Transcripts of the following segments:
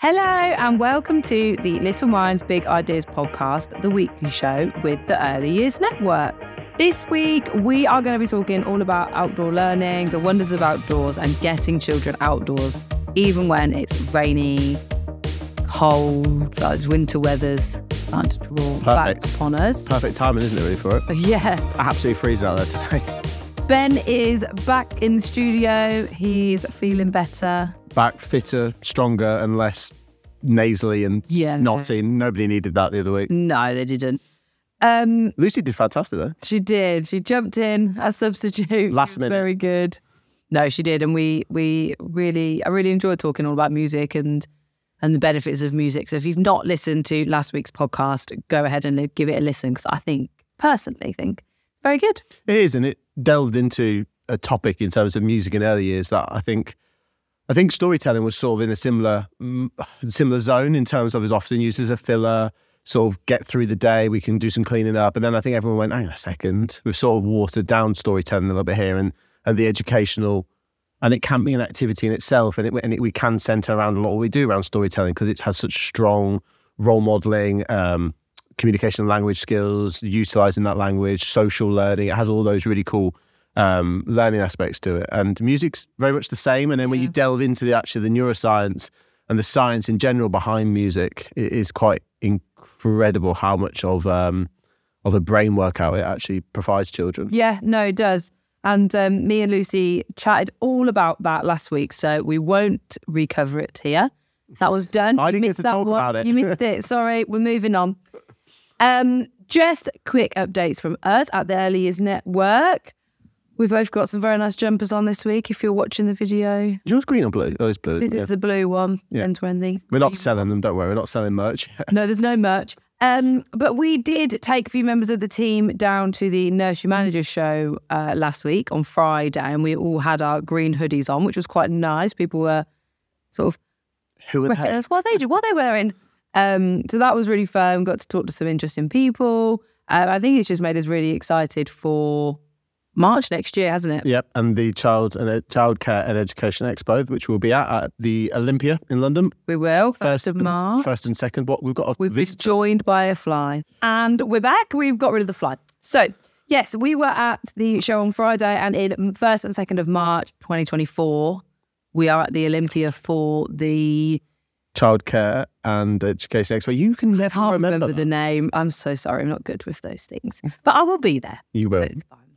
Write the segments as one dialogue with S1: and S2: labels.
S1: Hello and welcome to the Little Minds Big Ideas podcast, the weekly show with the Early Years Network. This week, we are going to be talking all about outdoor learning, the wonders of outdoors and getting children outdoors, even when it's rainy, cold, like winter weather's starting to draw back on us.
S2: Perfect timing, isn't it, really, for it?
S1: Yeah.
S2: It's absolutely freezing out there today.
S1: Ben is back in the studio. He's feeling better.
S2: Back fitter, stronger and less nasally and snotty. Nobody needed that the other week.
S1: No, they didn't.
S2: Lucy did fantastic though.
S1: She did. She jumped in as substitute.
S2: Last minute.
S1: Very good. No, she did. And I really enjoyed talking all about music and the benefits of music. So if you've not listened to last week's podcast, go ahead and give it a listen because I personally think it's very good.
S2: It is, and it delved into a topic in terms of music in early years that I think storytelling was sort of in a similar zone in terms of it's often used as a filler, sort of get through the day, we can do some cleaning up. And then I think everyone went, hang on a second, we've sort of watered down storytelling a little bit here and the educational, and it can be an activity in itself. And we can centre around a lot of what we do around storytelling because it has such strong role modelling, communication and language skills, utilising that language, social learning. It has all those really cool learning aspects to it, and music's very much the same. And then when you delve into the neuroscience and the science in general behind music, it is quite incredible how much of a brain workout it actually provides children.
S1: Yeah, no, it does. And me and Lucy chatted all about that last week, so we won't recover it here. That was done.
S2: I didn't get to talk about it.
S1: You missed it. Sorry, we're moving on. Just quick updates from us at the Early Years Network. We've both got some very nice jumpers on this week, if you're watching the video.
S2: Yours green or blue? Oh, it's blue.
S1: This is the blue one.
S2: Yeah.
S1: We're
S2: not selling them, don't worry. We're not selling merch.
S1: No, there's no merch. But we did take a few members of the team down to the Nursery Managers show last week on Friday, and we all had our green hoodies on, which was quite nice. People were sort of...
S2: Who are they?
S1: What are they wearing? So that was really fun. Got to talk to some interesting people. I think it's just made us really excited for March next year, hasn't it?
S2: Yep, and the Childcare and Education Expo, which we'll be at the Olympia in London.
S1: We will, 1st of March.
S2: First and second,
S1: We've been joined by a fly. And we're back, we've got rid of the fly. So, yes, we were at the show on Friday, and in 1st and 2nd of March 2024, we are at the Olympia for the
S2: Childcare and Education Expo. You can never remember
S1: the name. I'm so sorry, I'm not good with those things. But I will be there.
S2: You will.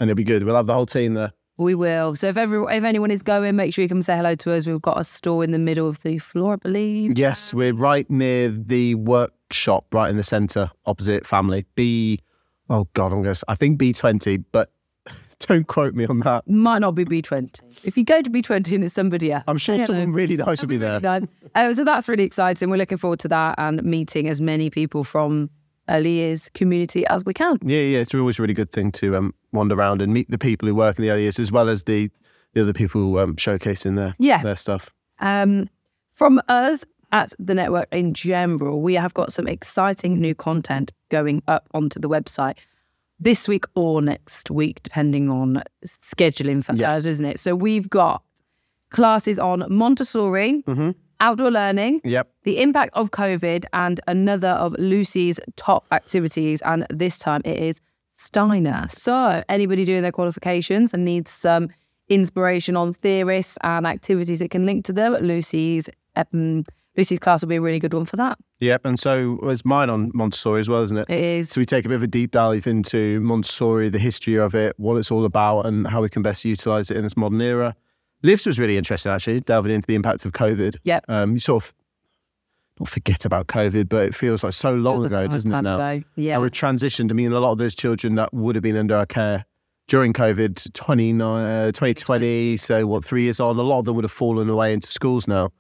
S2: And it'll be good. We'll have the whole team there.
S1: We will. So if anyone is going, make sure you come say hello to us. We've got a stall in the middle of the floor, I believe.
S2: Yes, we're right near the workshop, right in the centre, opposite Family. I think B20, but don't quote me on that.
S1: Might not be B20. If you go to B20 and it's somebody else,
S2: I'm sure someone really nice will be there.
S1: So that's really exciting. We're looking forward to that and meeting as many people from early years community as we can.
S2: Yeah, it's always a really good thing to wander around and meet the people who work in the early years as well as the other people showcasing their stuff.
S1: From us at the network in general, we have got some exciting new content going up onto the website this week or next week, depending on scheduling for us, isn't it? So we've got classes on Montessori, outdoor learning, the impact of COVID, and another of Lucy's top activities. And this time it is Steiner. So anybody doing their qualifications and needs some inspiration on theorists and activities that can link to them, Lucy's class will be a really good one for that.
S2: Yep, and so it's mine on Montessori as well, isn't it?
S1: It is.
S2: So we take a bit of a deep dive into Montessori, the history of it, what it's all about, and how we can best utilise it in this modern era. Lived was really interesting, actually, delving into the impact of COVID.
S1: Yep.
S2: You sort of not forget about COVID, but it feels like so long ago, doesn't it now?
S1: Yeah.
S2: And we've transitioned. I mean, a lot of those children that would have been under our care during COVID, 2020, so 3 years on, a lot of them would have fallen away into schools now.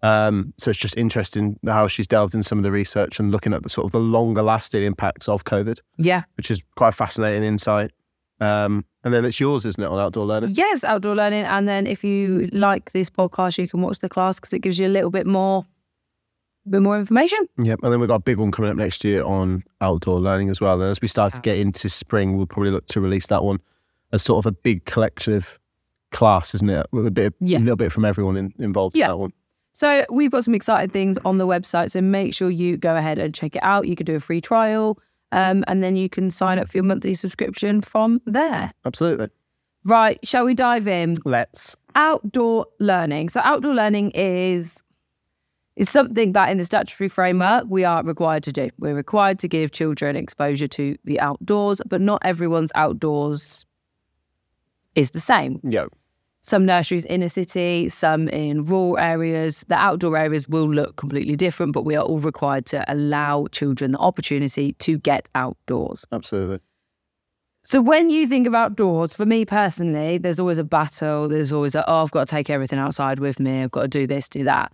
S2: So it's just interesting how she's delved in some of the research and looking at the sort of the longer lasting impacts of COVID.
S1: Yeah.
S2: Which is quite a fascinating insight. And then it's yours, isn't it, on outdoor learning?
S1: Yes, outdoor learning. And then if you like this podcast, you can watch the class because it gives you a little bit more information.
S2: Yep. And then we've got a big one coming up next year on outdoor learning as well. And as we start to get into spring, we'll probably look to release that one as sort of a big collective class, isn't it? With a little bit from everyone involved in that one.
S1: So we've got some exciting things on the website. So make sure you go ahead and check it out. You can do a free trial and then you can sign up for your monthly subscription from there.
S2: Absolutely.
S1: Right. Shall we dive in?
S2: Let's.
S1: Outdoor learning. So outdoor learning is something that in the statutory framework we are required to do. We're required to give children exposure to the outdoors, but not everyone's outdoors is the same.
S2: Yeah.
S1: Some nurseries in a city, some in rural areas. The outdoor areas will look completely different, but we are all required to allow children the opportunity to get outdoors.
S2: Absolutely.
S1: So when you think of outdoors, for me personally, there's always a battle. There's always I've got to take everything outside with me. I've got to do this, do that.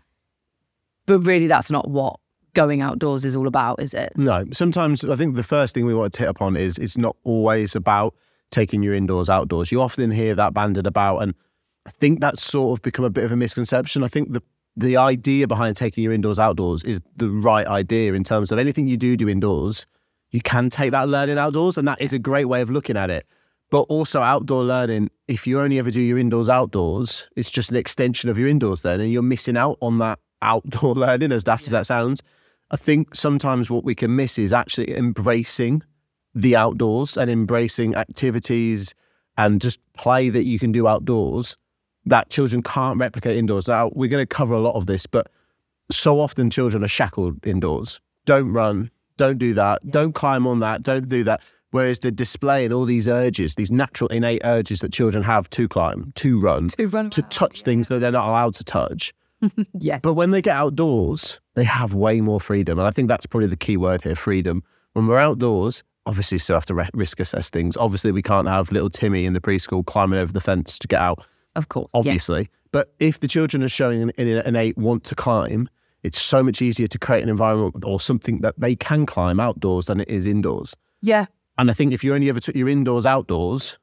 S1: But really, that's not what going outdoors is all about, is it?
S2: No. Sometimes I think the first thing we want to hit upon is it's not always about taking you indoors, outdoors. You often hear that banded about, and I think that's sort of become a bit of a misconception. I think the idea behind taking you indoors, outdoors is the right idea in terms of anything you do indoors, you can take that learning outdoors, and that is a great way of looking at it. But also outdoor learning, if you only ever do your indoors, outdoors, it's just an extension of your indoors then, and you're missing out on that outdoor learning, as daft as that sounds. I think sometimes what we can miss is actually embracing the outdoors and embracing activities and just play that you can do outdoors that children can't replicate indoors. Now, we're going to cover a lot of this, but so often children are shackled indoors. Don't run, don't do that, don't climb on that, don't do that. Whereas they're displaying all these urges, these natural innate urges that children have to climb, to run, to touch things that they're not allowed to touch.
S1: Yes.
S2: But when they get outdoors, they have way more freedom. And I think that's probably the key word here, freedom. When we're outdoors, obviously still have to risk assess things. Obviously, we can't have little Timmy in the preschool climbing over the fence to get out.
S1: Of course.
S2: Obviously. Yes. But if the children are showing an innate want to climb, it's so much easier to create an environment or something that they can climb outdoors than it is indoors.
S1: Yeah.
S2: And I think if you only ever took your indoors, outdoors,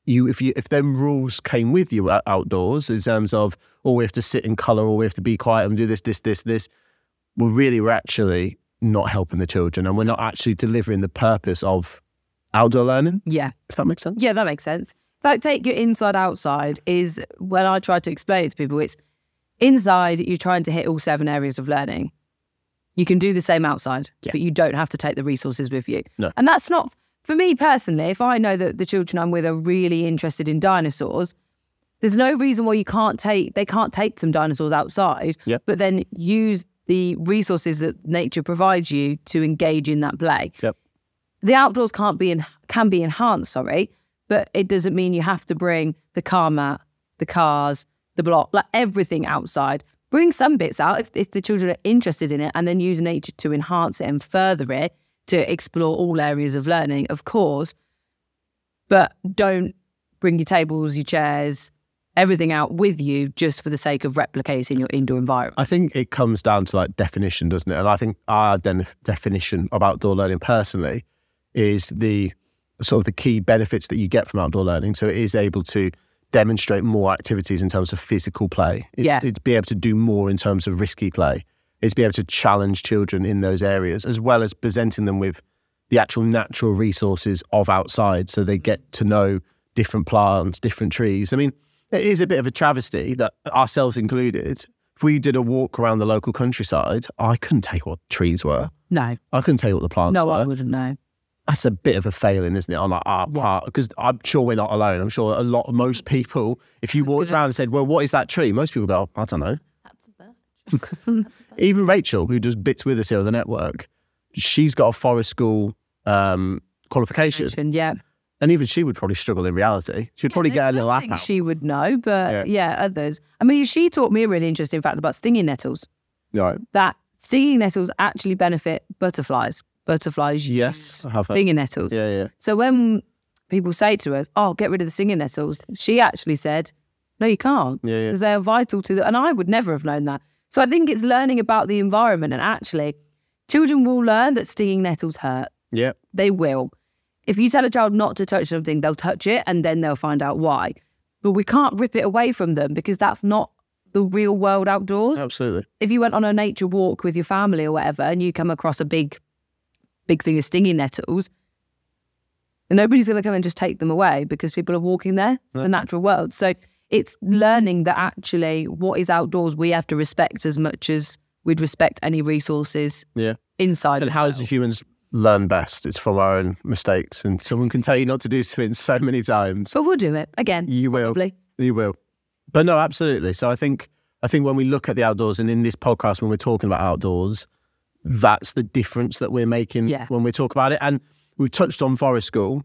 S2: if them rules came with you outdoors in terms of, we have to sit in colour, or we have to be quiet and do this, we're actually not helping the children, and we're not actually delivering the purpose of outdoor learning.
S1: Yeah.
S2: If that makes sense?
S1: Yeah, that makes sense. Like, take your inside outside is when I try to explain it to people, it's inside, you're trying to hit all 7 areas of learning. You can do the same outside, but you don't have to take the resources with you.
S2: No.
S1: And that's not, for me personally, if I know that the children I'm with are really interested in dinosaurs, there's no reason why they can't take some dinosaurs outside, but then use the resources that nature provides you to engage in that play.
S2: Yep.
S1: The outdoors can be enhanced, but it doesn't mean you have to bring the car mat, the cars, the block, like everything outside. Bring some bits out if the children are interested in it, and then use nature to enhance it and further it to explore all areas of learning, of course. But don't bring your tables, your chairs, everything out with you just for the sake of replicating your indoor environment.
S2: I think it comes down to like definition, doesn't it? And I think our definition of outdoor learning personally is the sort of the key benefits that you get from outdoor learning. So it is able to demonstrate more activities in terms of physical play. It's be able to do more in terms of risky play. It's be able to challenge children in those areas, as well as presenting them with the actual natural resources of outside, so they get to know different plants, different trees. I mean, it is a bit of a travesty that, ourselves included, if we did a walk around the local countryside, I couldn't tell you what trees were.
S1: No.
S2: I couldn't tell you what the plants were.
S1: No, I wouldn't know.
S2: That's a bit of a failing, isn't it, on our part? Because I'm sure we're not alone. I'm sure most people, if you walked around and said, well, what is that tree? Most people go, I don't know.
S1: That's a birch.
S2: Even Rachel, who does bits with us here on the network, she's got a forest school qualification.
S1: Yeah.
S2: And even she would probably struggle in reality. She'd probably get a little app out.
S1: She would know, but others. I mean, she taught me a really interesting fact about stinging nettles.
S2: Right.
S1: That stinging nettles actually benefit butterflies. Butterflies
S2: use
S1: stinging nettles.
S2: Yeah.
S1: So when people say to us, get rid of the stinging nettles, she actually said, no, you can't.
S2: Yeah.
S1: Because they are vital to and I would never have known that. So I think it's learning about the environment, and actually children will learn that stinging nettles hurt.
S2: Yeah.
S1: They will. If you tell a child not to touch something, they'll touch it and then they'll find out why. But we can't rip it away from them, because that's not the real world outdoors.
S2: Absolutely.
S1: If you went on a nature walk with your family or whatever and you come across a big thing of stinging nettles, nobody's going to come and just take them away because people are walking there. It's the natural world. So it's learning that actually what is outdoors we have to respect as much as we'd respect any resources inside.
S2: And how do humans learn best? It's from our own mistakes, and someone can tell you not to do something so many times.
S1: But we'll do it again.
S2: You will.
S1: Probably.
S2: You will. But no, absolutely. So I think when we look at the outdoors, and in this podcast when we're talking about outdoors, that's the difference that we're making when we talk about it. And we touched on Forest School.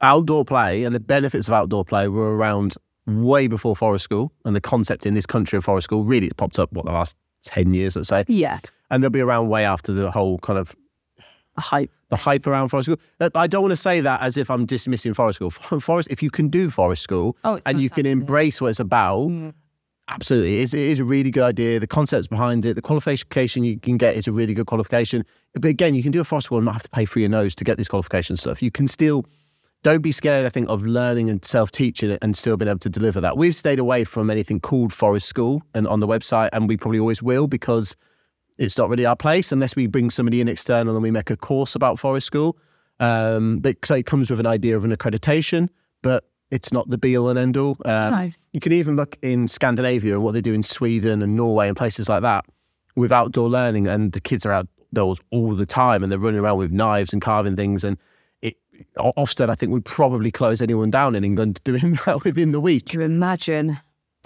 S2: Outdoor play and the benefits of outdoor play were around way before Forest School, and the concept in this country of Forest School really popped up, the last 10 years, let's say.
S1: Yeah.
S2: And they'll be around way after the whole kind of the hype around Forest School. I don't want to say that as if I'm dismissing Forest School. If you can do Forest School and fantastic. You can embrace what it's about, absolutely. It is a really good idea. The concepts behind it, the qualification you can get is a really good qualification. But again, you can do a Forest School and not have to pay for your nose to get this qualification stuff. You can still... Don't be scared, I think, of learning and self-teaching it and still being able to deliver that. We've stayed away from anything called Forest School and on the website, and we probably always will, because it's not really our place unless we bring somebody in external and we make a course about Forest School. But so it comes with an idea of an accreditation, but it's not the be-all and end-all.
S1: No.
S2: You can even look in Scandinavia and what they do in Sweden and Norway and places like that with outdoor learning, and the kids are outdoors all the time and they're running around with knives and carving things, and Ofsted, I think, would probably close anyone down in England doing that within the week.
S1: Can you imagine?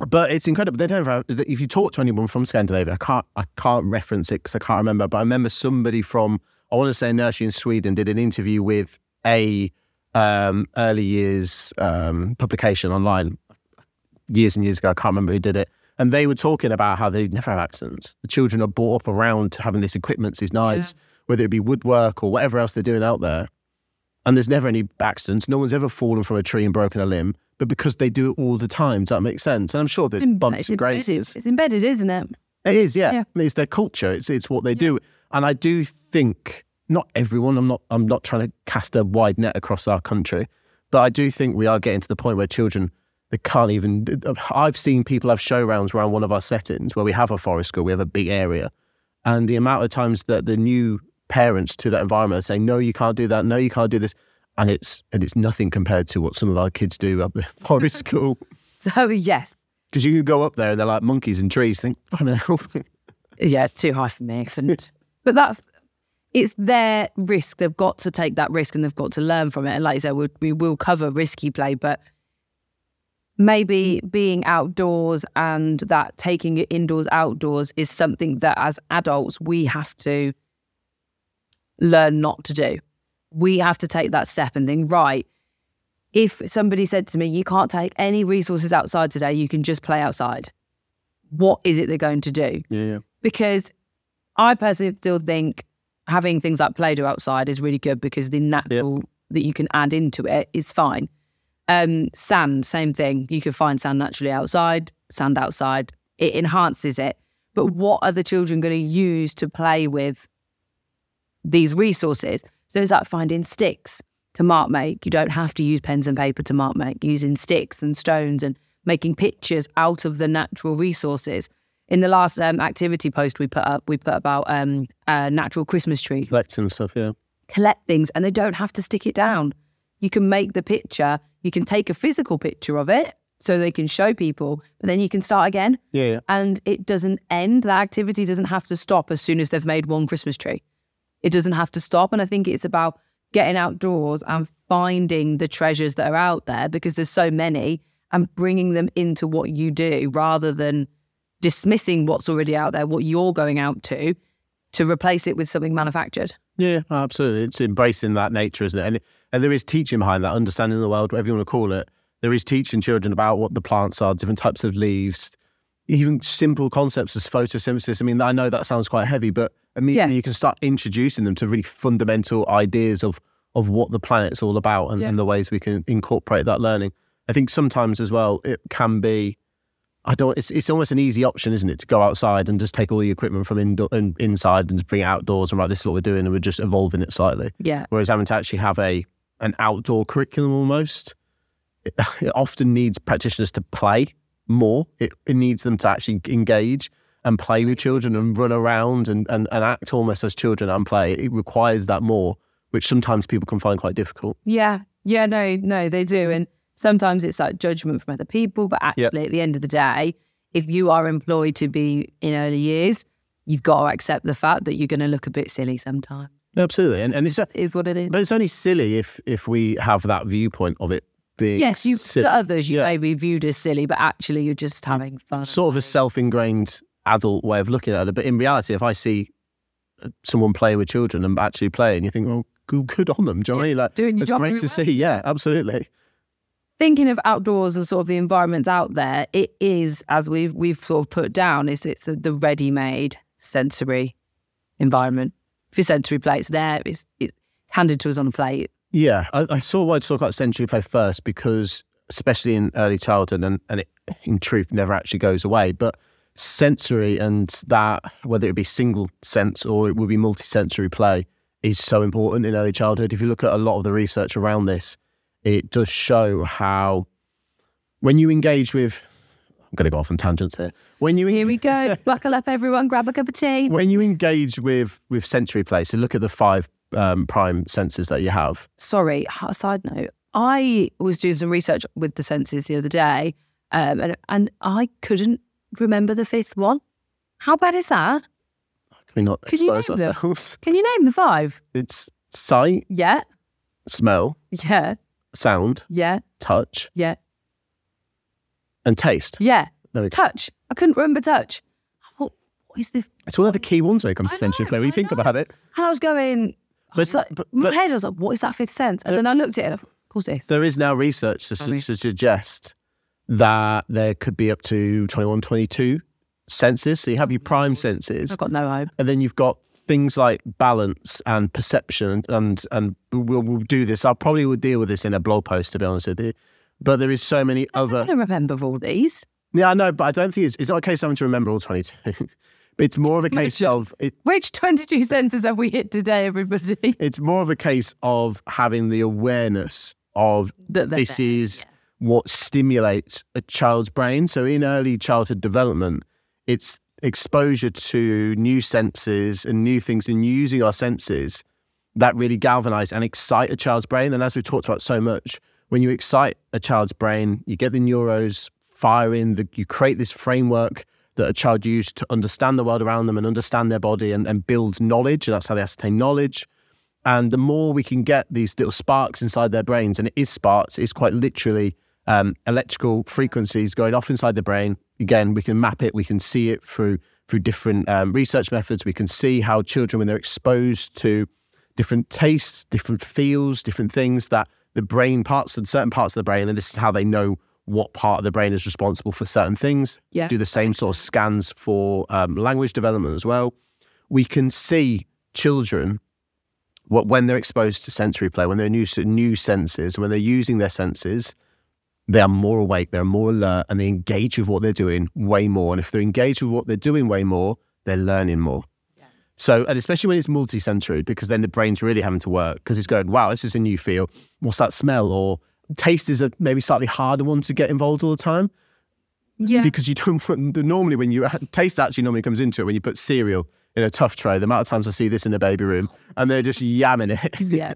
S2: But it's incredible. They don't have, if you talk to anyone from Scandinavia, I can't reference it because I can't remember, but I remember somebody from, I want to say, nursery in Sweden did an interview with a early years publication online years and years ago. I can't remember who did it. And they were talking about how they never have accidents. The children are brought up around having this equipment, these knives, whether it be woodwork or whatever else they're doing out there. And there's never any accidents. No one's ever fallen from a tree and broken a limb, but because they do it all the time, does that make sense? And I'm sure there's bumps and grazes.
S1: It's embedded, isn't it?
S2: It is, yeah. I mean, it's their culture. It's what they do. And I do think, not everyone, I'm not trying to cast a wide net across our country, but I do think we are getting to the point where children, they can't even... I've seen people have show rounds around one of our settings where we have a Forest School, we have a big area, and the amount of times that the new parents to that environment are saying, no, you can't do that, no, you can't do this, and it's nothing compared to what some of our kids do up the Forest School.
S1: So yes,
S2: because you can go up there and they're like monkeys in trees. Think, I don't know.
S1: Yeah, too high for me. But it's their risk. They've got to take that risk and they've got to learn from it. And like you said, we will cover risky play, but maybe being outdoors and that taking it indoors, outdoors is something that as adults we have to learn not to do. We have to take that step and think, right, if somebody said to me, you can't take any resources outside today, you can just play outside, what is it they're going to do?
S2: Yeah.
S1: Because I personally still think having things like Play-Doh outside is really good because the natural that you can add into it is fine. Sand, same thing. You can find sand naturally outside, sand outside. It enhances it. But what are the children going to use to play with these resources? So it's like finding sticks to mark make. You don't have to use pens and paper to mark make, using sticks and stones and making pictures out of the natural resources. In the last activity post we put about natural Christmas tree.
S2: Collecting stuff, yeah.
S1: Collect things, and they don't have to stick it down. You can make the picture, you can take a physical picture of it so they can show people, but then you can start again.
S2: Yeah.
S1: And it doesn't end. The activity doesn't have to stop as soon as they've made one Christmas tree. It doesn't have to stop. And I think it's about getting outdoors and finding the treasures that are out there, because there's so many, and bringing them into what you do rather than dismissing what's already out there, what you're going out to replace it with something manufactured.
S2: Yeah, absolutely. It's embracing that nature, isn't it? And there is teaching behind that, understanding the world, whatever you want to call it. There is teaching children about what the plants are, different types of leaves, even simple concepts as photosynthesis. I mean, I know that sounds quite heavy, but immediately you can start introducing them to really fundamental ideas of what the planet's all about and the ways we can incorporate that learning. I think sometimes as well, it can be, it's almost an easy option, isn't it, to go outside and just take all the equipment from inside and just bring it outdoors and this is what we're doing, and we're just evolving it slightly.
S1: Yeah.
S2: Whereas having to actually have an outdoor curriculum almost, it often needs practitioners to play more. It needs them to actually engage and play with children and run around and act almost as children and play. It requires that more, which sometimes people can find quite difficult.
S1: Yeah, no, they do. And Sometimes it's like judgment from other people, but actually at the end of the day, if you are employed to be in early years, you've got to accept the fact that you're going to look a bit silly sometimes.
S2: Absolutely. And it's
S1: is what it is.
S2: But it's only silly if we have that viewpoint of it being
S1: yes,
S2: silly.
S1: To others you may be viewed as silly, but actually you're just having fun.
S2: Sort of a self-ingrained adult way of looking at it. But in reality, if I see someone playing with children and actually playing, you think, well, good on them. Do you know what I mean? Like,
S1: doing your job
S2: great to see. Yeah, absolutely.
S1: Thinking of outdoors and sort of the environments out there, it is, as we've sort of put down, it's the ready-made sensory environment. If your sensory plate's there, it's handed to us on a plate.
S2: Yeah, I sort of wanted to talk about sensory play first because, especially in early childhood, and it, in truth, never actually goes away, but sensory and that, whether it be single sense or it would be multi-sensory play, is so important in early childhood. If you look at a lot of the research around this, it does show how when you engage with, I'm going to go off on tangents here.
S1: Here we go. Buckle up, everyone. Grab a cup of tea.
S2: When you engage with sensory play, so look at the 5 prime senses that you have.
S1: Sorry, a side note. I was doing some research with the senses the other day, and I couldn't remember the 5th one. How bad is that?
S2: Can we not expose
S1: Can you name
S2: ourselves?
S1: Can you name the 5?
S2: It's sight,
S1: Yeah.
S2: smell,
S1: Yeah.
S2: sound,
S1: Yeah.
S2: touch,
S1: Yeah.
S2: and taste.
S1: Yeah.
S2: There we go.
S1: Touch. I couldn't remember touch. I thought, what is the...
S2: It's one of the key ones when it comes to sensory play. When you think about it.
S1: And I was going... my head, I was like, what is that 5th sense? And then I looked at it and of course it is.
S2: There is now research to suggest that there could be up to 21, 22 senses. So you have your prime senses.
S1: I've got no hope.
S2: And then you've got things like balance and perception, and we'll do this. I probably would deal with this in a blog post, to be honest with you. But there is so many other...
S1: I'm going to remember all these.
S2: Yeah, I know, but I don't think it's not a case of having to remember all 22. But it's more of a case of...
S1: Which 22 senses have we hit today, everybody?
S2: It's more of a case of having the awareness of this is what stimulates a child's brain. So in early childhood development, it's exposure to new senses and new things and using our senses that really galvanize and excite a child's brain. And as we've talked about so much, when you excite a child's brain, you get the neurons firing, you create this framework that a child uses to understand the world around them and understand their body and build knowledge. And that's how they ascertain knowledge. And the more we can get these little sparks inside their brains, and it is sparks, it's quite literally electrical frequencies going off inside the brain. Again, we can map it, we can see it through different research methods. We can see how children, when they're exposed to different tastes, different feels, different things, that the brain parts and certain parts of the brain, and this is how they know what part of the brain is responsible for certain things.
S1: Yeah.
S2: Do the same sort of scans for language development as well. We can see children when they're exposed to sensory play, when they're used to new senses, when they're using their senses, they are more awake, they're more alert, and they engage with what they're doing way more. And if they're engaged with what they're doing way more, they're learning more. Yeah. So, and especially when it's multi-sensory, because then the brain's really having to work, because it's going, wow, this is a new feel. What's that smell? Or taste is a maybe slightly harder one to get involved all the time.
S1: Yeah.
S2: Because you don't, normally when you, taste actually normally comes into it when you put cereal in a tough tray. The amount of times I see this in the baby room and they're just yamming it.
S1: Yeah.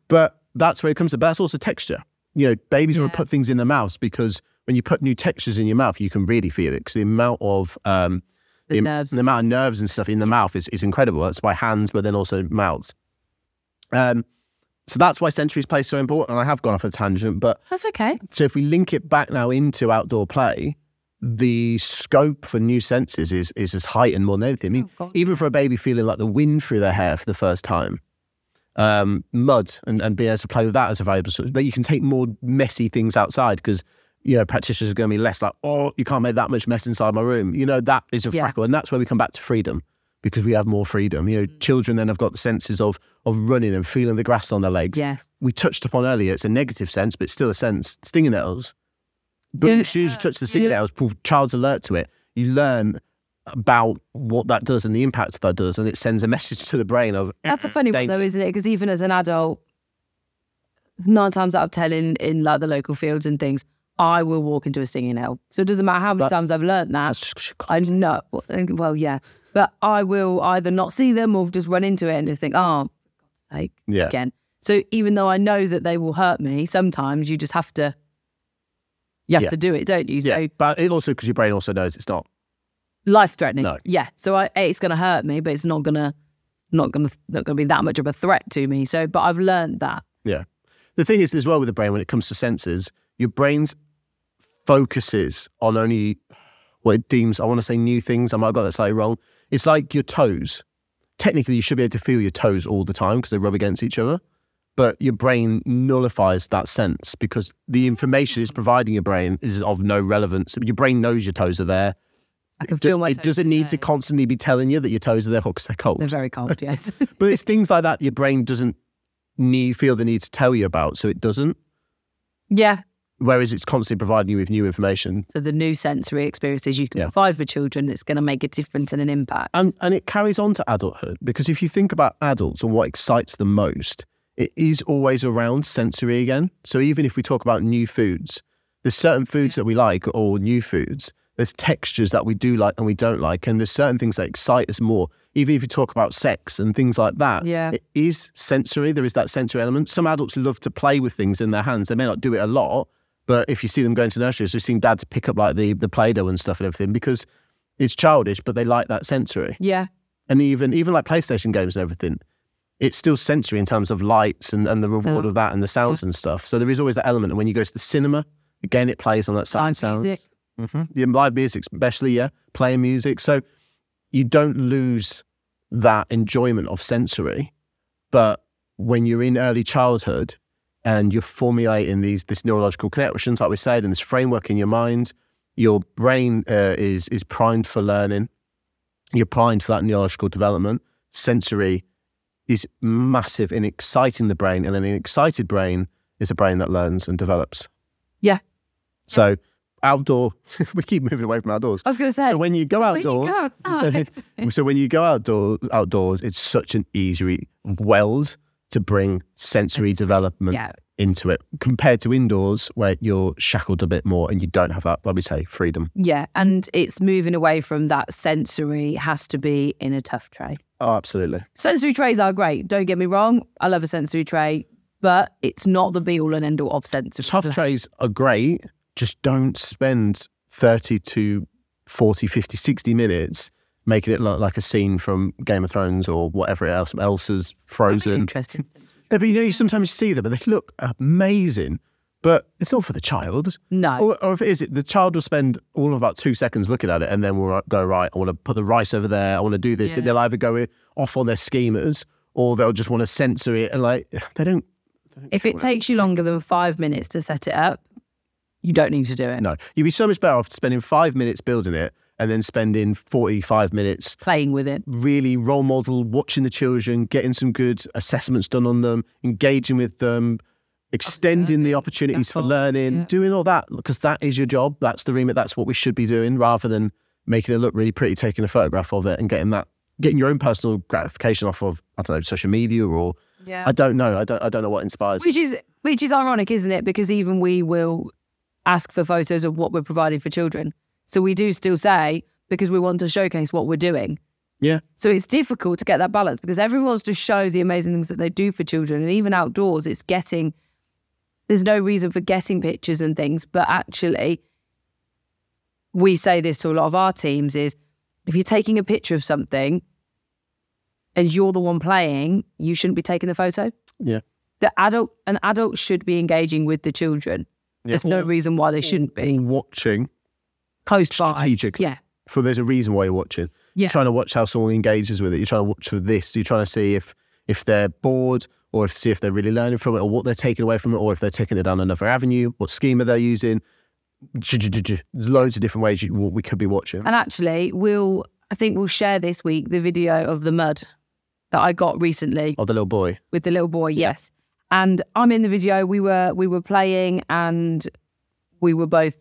S2: But that's where it comes to, but that's also texture. You know, babies want to put things in their mouths because when you put new textures in your mouth, you can really feel it because the amount of the amount of nerves and stuff in the mouth is incredible. That's why hands, but then also mouths. So that's why sensory play is so important. And I have gone off a tangent, but
S1: that's okay.
S2: So if we link it back now into outdoor play, the scope for new senses is as heightened more than anything. I mean, even for a baby feeling like the wind through their hair for the first time, mud and being able to play with that as a valuable source. But you can take more messy things outside because, you know, practitioners are going to be less like, oh, you can't make that much mess inside my room. You know, that is a freckle. And that's where we come back to freedom because we have more freedom. You know, children then have got the senses of running and feeling the grass on their legs.
S1: Yeah.
S2: We touched upon earlier, it's a negative sense, but it's still a sense. Stinging nettles. But as soon as you touch the stinging nettles, child's alert to it. You learn about what that does and the impact that does, and it sends a message to the brain of
S1: that's a funny one though, isn't it? Because even as an adult, 9 times out of 10 in like the local fields and things, I will walk into a stinging nettle. So it doesn't matter how many times I've learned that. I know. Well, yeah. But I will either not see them or just run into it and just think, oh, for God's sake, again. So even though I know that they will hurt me, sometimes you just have to You have to do it, don't you?
S2: Yeah,
S1: So
S2: but it also, because your brain also knows it's not
S1: life-threatening.
S2: No.
S1: Yeah. So it's going to hurt me, but it's not going to be that much of a threat to me. So, but I've learned that.
S2: Yeah. The thing is as well with the brain, when it comes to senses, your brain's focuses on only what it deems, I want to say new things. I might have got that slightly wrong. It's like your toes. Technically, you should be able to feel your toes all the time because they rub against each other. But your brain nullifies that sense because the information it's providing your brain is of no relevance. Your brain knows your toes are there.
S1: I can feel my toes.
S2: It doesn't need to constantly be telling you that your toes are there because they're cold.
S1: They're very cold, yes.
S2: But it's things like that your brain doesn't feel the need to tell you about, so it doesn't.
S1: Yeah.
S2: Whereas it's constantly providing you with new information.
S1: So the new sensory experiences you can provide for children, it's going to make a difference and an impact.
S2: And it carries on to adulthood, because if you think about adults and what excites them most, it is always around sensory again. So even if we talk about new foods, there's certain foods that we like, or new foods. There's textures that we do like and we don't like. And there's certain things that excite us more. Even if you talk about sex and things like that, it is sensory. There is that sensory element. Some adults love to play with things in their hands. They may not do it a lot, but if you see them going to nurseries, you've seen dads pick up like the Play-Doh and stuff and everything because it's childish, but they like that sensory.
S1: Yeah.
S2: And even like PlayStation games and everything, it's still sensory in terms of lights and the reward of that and the sounds and stuff. So there is always that element. And when you go to the cinema, again, it plays on that side sounds.
S1: Music.
S2: Yeah, live music, especially, playing music. So you don't lose that enjoyment of sensory. But when you're in early childhood and you're formulating this neurological connections, like we said, and this framework in your mind, your brain is primed for learning. You're primed for that neurological development. Sensory is massive in exciting the brain, and then an excited brain is a brain that learns and develops.
S1: Yeah.
S2: So outdoor, we keep moving away from outdoors.
S1: I was going to say.
S2: So when you go outdoors, outdoors, it's such an easy weld to bring sensory development into it, compared to indoors where you're shackled a bit more and you don't have that, like we say, freedom.
S1: Yeah, and it's moving away from that sensory has to be in a tough tray.
S2: Oh, absolutely.
S1: Sensory trays are great. Don't get me wrong. I love a sensory tray, but it's not the be all and end all of sensory.
S2: Tough trays are great. Just don't spend 30 to 40, 50, 60 minutes making it look like a scene from Game of Thrones or whatever else, Elsa's Frozen.
S1: Interesting.
S2: Yeah, but you sometimes you see them and they look amazing, but it's not for the child.
S1: No.
S2: Or if it is, the child will spend all of about 2 seconds looking at it and then we'll go, right, I want to put the rice over there, I want to do this. And they'll either go off on their schemas or they'll just want to censor it. And they don't
S1: if it takes you longer than 5 minutes to set it up, you don't need to do it.
S2: No. You'd be so much better off spending 5 minutes building it and then spending 45 minutes
S1: playing with it.
S2: Really role model, watching the children, getting some good assessments done on them, engaging with them, extending the opportunities for learning, doing all that, because that is your job. That's the remit. That's what we should be doing, rather than making it look really pretty, taking a photograph of it and getting your own personal gratification off of, I don't know, social media or I don't know. I don't know what inspires.
S1: Which is ironic, isn't it? Because even we will ask for photos of what we're providing for children. So we do still say, because we want to showcase what we're doing.
S2: Yeah.
S1: So it's difficult to get that balance because everyone wants to show the amazing things that they do for children. And even outdoors, there's no reason for getting pictures and things. But actually, we say this to a lot of our teams is, if you're taking a picture of something and you're the one playing, you shouldn't be taking the photo.
S2: Yeah.
S1: An adult should be engaging with the children. Yeah. There's no reason why they shouldn't be.
S2: Watching.
S1: Close by.
S2: Strategically.
S1: Yeah.
S2: So there's a reason why you're watching.
S1: Yeah.
S2: You're trying to watch how someone engages with it. You're trying to watch for this. You're trying to see if they're bored or see if they're really learning from it or what they're taking away from it or if they're taking it down another avenue, what schema they're using. There's loads of different ways we could be watching.
S1: And actually, I think we'll share this week the video of the mud that I got recently.
S2: Oh, the little boy.
S1: With the little boy, yes. And I'm in the video. We were playing and we were both,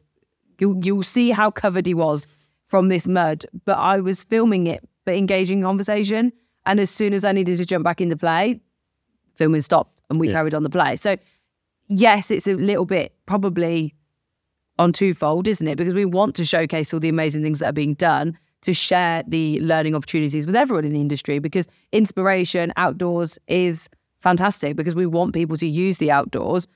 S1: you'll see how covered he was from this mud, but I was filming it, but engaging conversation. And as soon as I needed to jump back into play, filming stopped and we carried on the play. So yes, it's a little bit probably on twofold, isn't it? Because we want to showcase all the amazing things that are being done to share the learning opportunities with everyone in the industry, because inspiration outdoors is fantastic because we want people to use the outdoors.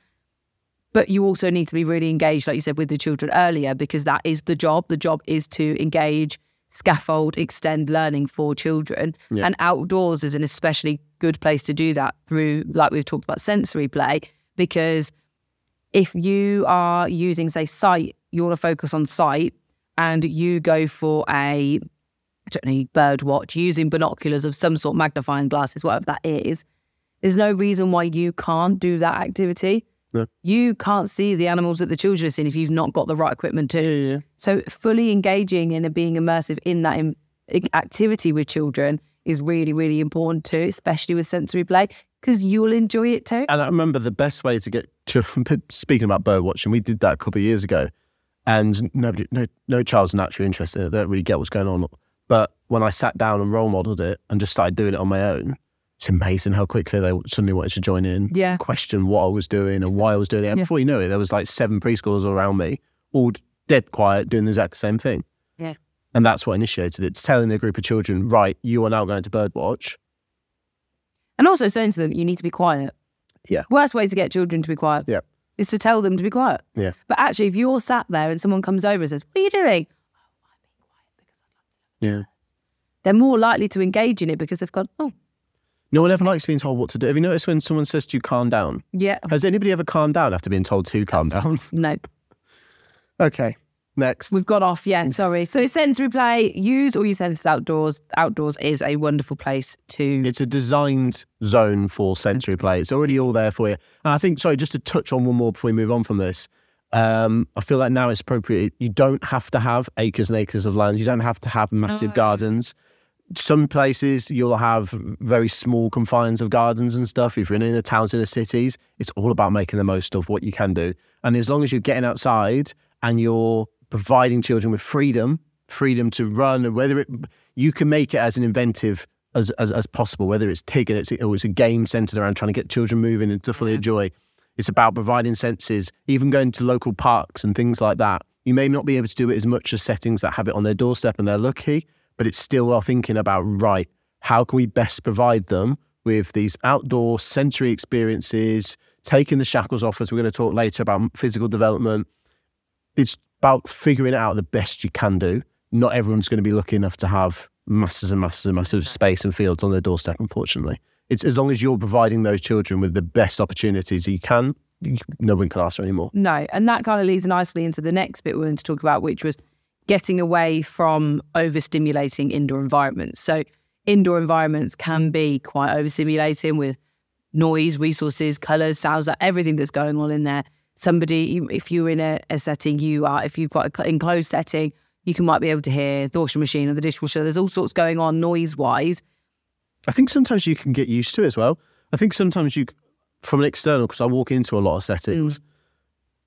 S1: But you also need to be really engaged, like you said, with the children earlier, because that is the job. The job is to engage, scaffold, extend learning for children.
S2: Yeah.
S1: And outdoors is an especially good place to do that through, like we've talked about, sensory play. Because if you are using, say, sight, you want to focus on sight, and you go for a, I don't know, bird watch, using binoculars of some sort, magnifying glasses, whatever that is, there's no reason why you can't do that activity.
S2: No.
S1: You can't see the animals that the children are seeing if you've not got the right equipment to.
S2: Yeah.
S1: So fully engaging and being immersive in that activity with children is really, really important too, especially with sensory play, because you'll enjoy it too.
S2: And I remember the best way to get children, speaking about bird watching, we did that a couple of years ago, and no child's naturally interested in it. They don't really get what's going on. But when I sat down and role modelled it and just started doing it on my own, it's amazing how quickly they suddenly wanted to join in, question what I was doing and why I was doing it. And before you know it, there was like 7 preschoolers around me, all dead quiet, doing the exact same thing.
S1: Yeah.
S2: And that's what initiated it. It's telling a group of children, right, you are now going to birdwatch.
S1: And also saying to them, you need to be quiet.
S2: Yeah.
S1: Worst way to get children to be quiet is to tell them to be quiet.
S2: Yeah.
S1: But actually, if you're sat there and someone comes over and says, what are you doing? Oh, I'm being quiet because I'd like to.
S2: Yeah.
S1: They're more likely to engage in it because they've gone, oh.
S2: No one ever likes being told what to do. Have you noticed when someone says to you, calm down?
S1: Yeah.
S2: Has anybody ever calmed down after being told to calm down?
S1: No.
S2: Okay, next.
S1: We've gone off, sorry. So sensory play, use all your senses outdoors. Outdoors is a wonderful place to...
S2: It's a designed zone for sensory play. It's already all there for you. And I think, sorry, just to touch on one more before we move on from this, I feel like now it's appropriate. You don't have to have acres and acres of land. You don't have to have massive gardens. Some places you'll have very small confines of gardens and stuff. If you're in the towns, in the cities, it's all about making the most of what you can do. And as long as you're getting outside and you're providing children with freedom to run, and whether you can make it as an inventive as possible, whether it's TIG or it's a game centered around trying to get children moving and to fully enjoy. It's about providing senses, even going to local parks and things like that. You may not be able to do it as much as settings that have it on their doorstep and they're lucky, but it's still thinking about, right, how can we best provide them with these outdoor sensory experiences, taking the shackles off, as we're going to talk later about physical development. It's about figuring it out the best you can do. Not everyone's going to be lucky enough to have masses and masses and masses of space and fields on their doorstep, unfortunately. It's as long as you're providing those children with the best opportunities you can, no one can ask for any more.
S1: No, and that kind of leads nicely into the next bit we're going to talk about, which was getting away from overstimulating indoor environments. So indoor environments can be quite overstimulating with noise, resources, colours, sounds, like everything that's going on in there. Somebody, if you're in a setting, if you've got an enclosed setting, you might be able to hear the washing machine or the dishwasher. There's all sorts going on noise-wise.
S2: I think sometimes you can get used to it as well. I think sometimes you, from an external, because I walk into a lot of settings,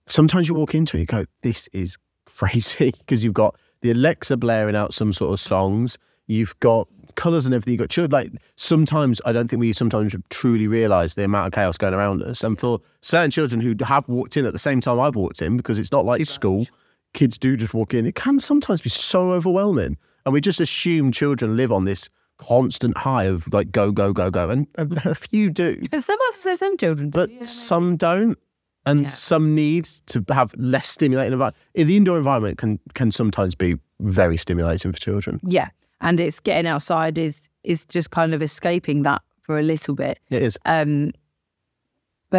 S2: sometimes you walk into it and you go, this is crazy, because you've got the Alexa blaring out some sort of songs, you've got colours and everything, you've got children. Like, sometimes I don't think we sometimes truly realise the amount of chaos going around us. And for certain children who have walked in at the same time I've walked in, because it's not like school, kids do just walk in, it can sometimes be so overwhelming. And we just assume children live on this constant high of like go, go, go, go. And a few do.
S1: Some children do.
S2: But some don't. And some need to have less stimulating environment. The indoor environment can sometimes be very stimulating for children.
S1: Yeah. And it's getting outside is just kind of escaping that for a little bit.
S2: It is.
S1: But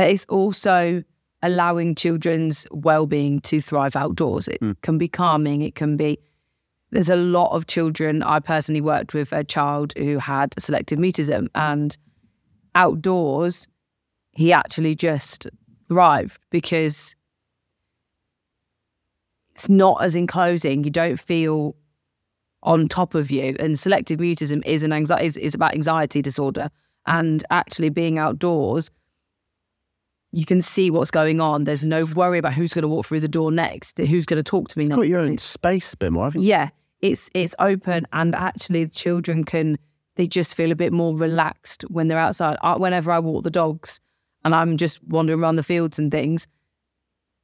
S1: it's also allowing children's well-being to thrive outdoors. It can be calming. It can be... There's a lot of children. I personally worked with a child who had selective mutism, and outdoors, he actually just thrived because it's not as enclosing. You don't feel on top of you. And selective mutism is an anxiety, is about anxiety disorder. And actually being outdoors, you can see what's going on. There's no worry about who's going to walk through the door next, who's going to talk to me next.
S2: You've got your own space a bit more, haven't you?
S1: Yeah, it's open, and actually the children they just feel a bit more relaxed when they're outside. Whenever I walk the dogs and I'm just wandering around the fields and things,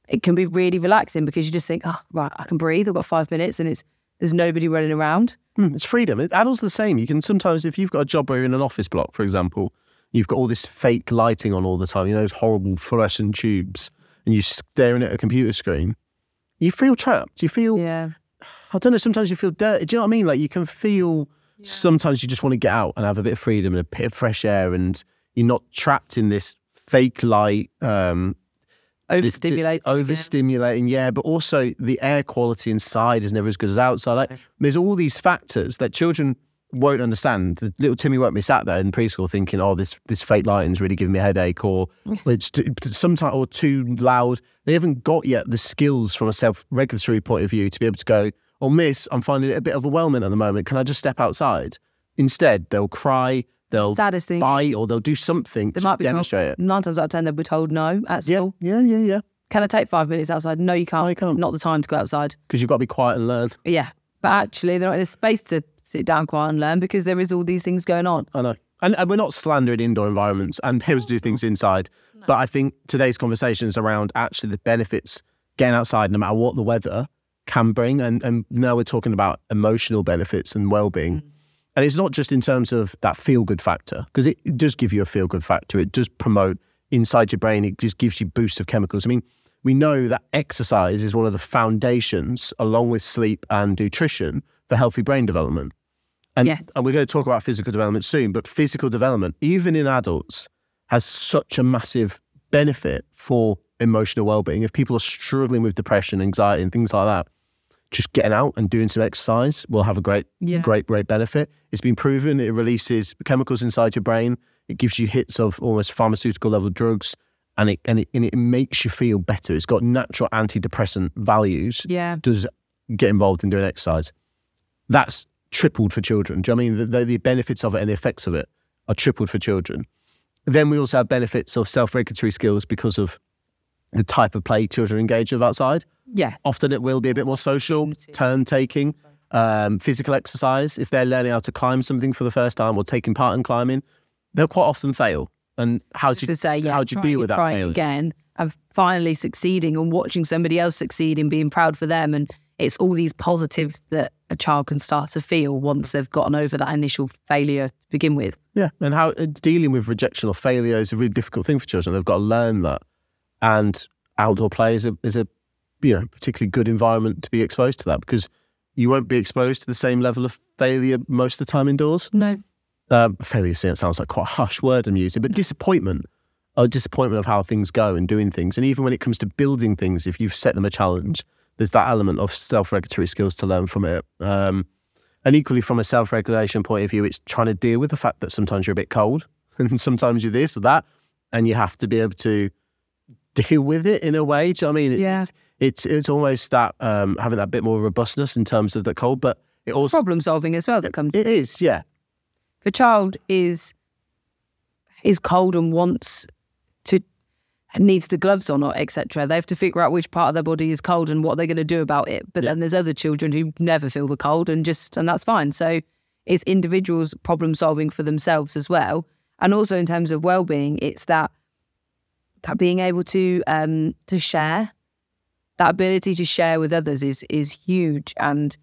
S1: it can be really relaxing because you just think, oh, right, I can breathe. I've got 5 minutes and there's nobody running around.
S2: It's freedom. Adults are the same. You can sometimes, if you've got a job where you're in an office block, for example, you've got all this fake lighting on all the time, those horrible fluorescent tubes. and you're staring at a computer screen, you feel trapped. You feel, I don't know, sometimes you feel dirty. Do you know what I mean? Like you can feel, sometimes you just want to get out and have a bit of freedom and a bit of fresh air, and you're not trapped in this fake light,
S1: overstimulating,
S2: but also the air quality inside is never as good as outside. Like, there's all these factors that children won't understand. The little Timmy won't be sat there in preschool thinking, oh, this fake lighting's really giving me a headache, or it's sometimes or too loud. They haven't got yet the skills from a self-regulatory point of view to be able to go, oh, miss, I'm finding it a bit overwhelming at the moment. Can I just step outside? Instead, they'll cry, they'll bite, or they'll do something to demonstrate it.
S1: 9 times out of 10, they'll be told no at school.
S2: Yeah.
S1: Can I take 5 minutes outside? No, you can't. It's not the time to go outside.
S2: Because you've got to be quiet and learn.
S1: Yeah. But actually, they're not in a space to sit down quiet and learn because there is all these things going on.
S2: I know. And we're not slandering indoor environments and parents do things inside. No. But I think today's conversation is around actually the benefits getting outside no matter what the weather can bring. And now we're talking about emotional benefits and well-being. And it's not just in terms of that feel-good factor, because it does give you a feel-good factor. It does promote inside your brain. It just gives you boosts of chemicals. I mean, we know that exercise is one of the foundations, along with sleep and nutrition, for healthy brain development. And we're going to talk about physical development soon, but physical development, even in adults, has such a massive benefit for emotional well-being. If people are struggling with depression, anxiety, and things like that, just getting out and doing some exercise will have a great benefit. It's been proven. It releases chemicals inside your brain. It gives you hits of almost pharmaceutical level drugs, and it makes you feel better. It's got natural antidepressant values.
S1: Yeah.
S2: Does get involved in doing exercise. That's tripled for children. Do you know what I mean? The benefits of it and the effects of it are tripled for children. Then we also have benefits of self-regulatory skills because of the type of play children engage with outside.
S1: Yeah.
S2: Often it will be a bit more social, turn-taking, physical exercise. If they're learning how to climb something for the first time or taking part in climbing, they'll quite often fail. And how do you deal with that failing?
S1: Again, of finally succeeding and watching somebody else succeed and being proud for them. And it's all these positives that a child can start to feel once they've gotten over that initial failure to begin with.
S2: Yeah, and how dealing with rejection or failure is a really difficult thing for children. They've got to learn that. And outdoor play is a particularly good environment to be exposed to that, because you won't be exposed to the same level of failure most of the time indoors.
S1: No.
S2: Failure sounds like quite a harsh word I'm using, but disappointment of how things go and doing things. And even when it comes to building things, if you've set them a challenge, there's that element of self-regulatory skills to learn from it. And equally from a self-regulation point of view, it's trying to deal with the fact that sometimes you're a bit cold and sometimes you're this or that, and you have to be able to deal with it in a way. Do you know what I mean? It's almost that having that bit more robustness in terms of the cold, but it also
S1: problem solving as well that comes.
S2: It is, yeah.
S1: If a child is cold and needs the gloves on or etc., they have to figure out which part of their body is cold and what they're going to do about it. But then there's other children who never feel the cold and that's fine. So it's individuals problem solving for themselves as well. And also in terms of well-being, it's that being able to share, that ability to share with others is huge. And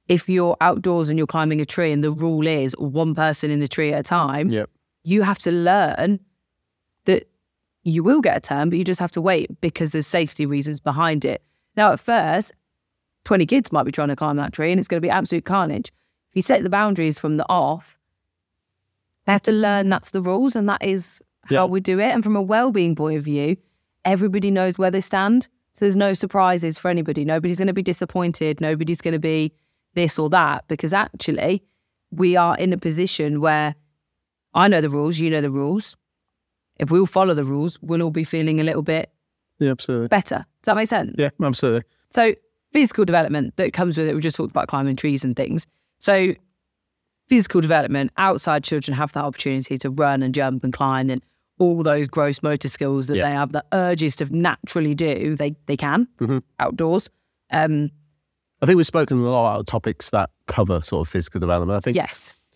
S1: if you're outdoors and you're climbing a tree and the rule is one person in the tree at a time, you have to learn that you will get a turn, but you just have to wait because there's safety reasons behind it. Now, at first, 20 kids might be trying to climb that tree and it's going to be absolute carnage. If you set the boundaries from the off, they have to learn that's the rules and that is how we do it. And from a well-being point of view, everybody knows where they stand. So there's no surprises for anybody. Nobody's going to be disappointed. Nobody's going to be this or that, because actually we are in a position where I know the rules, you know the rules. If we all follow the rules, we'll all be feeling a little bit
S2: absolutely
S1: better. Does that make sense?
S2: Yeah, absolutely.
S1: So physical development that comes with it, we just talked about climbing trees and things. So physical development, outside children have that opportunity to run and jump and climb and all those gross motor skills that they have the urges to naturally do, they can outdoors.
S2: I think we've spoken a lot about topics that cover sort of physical development.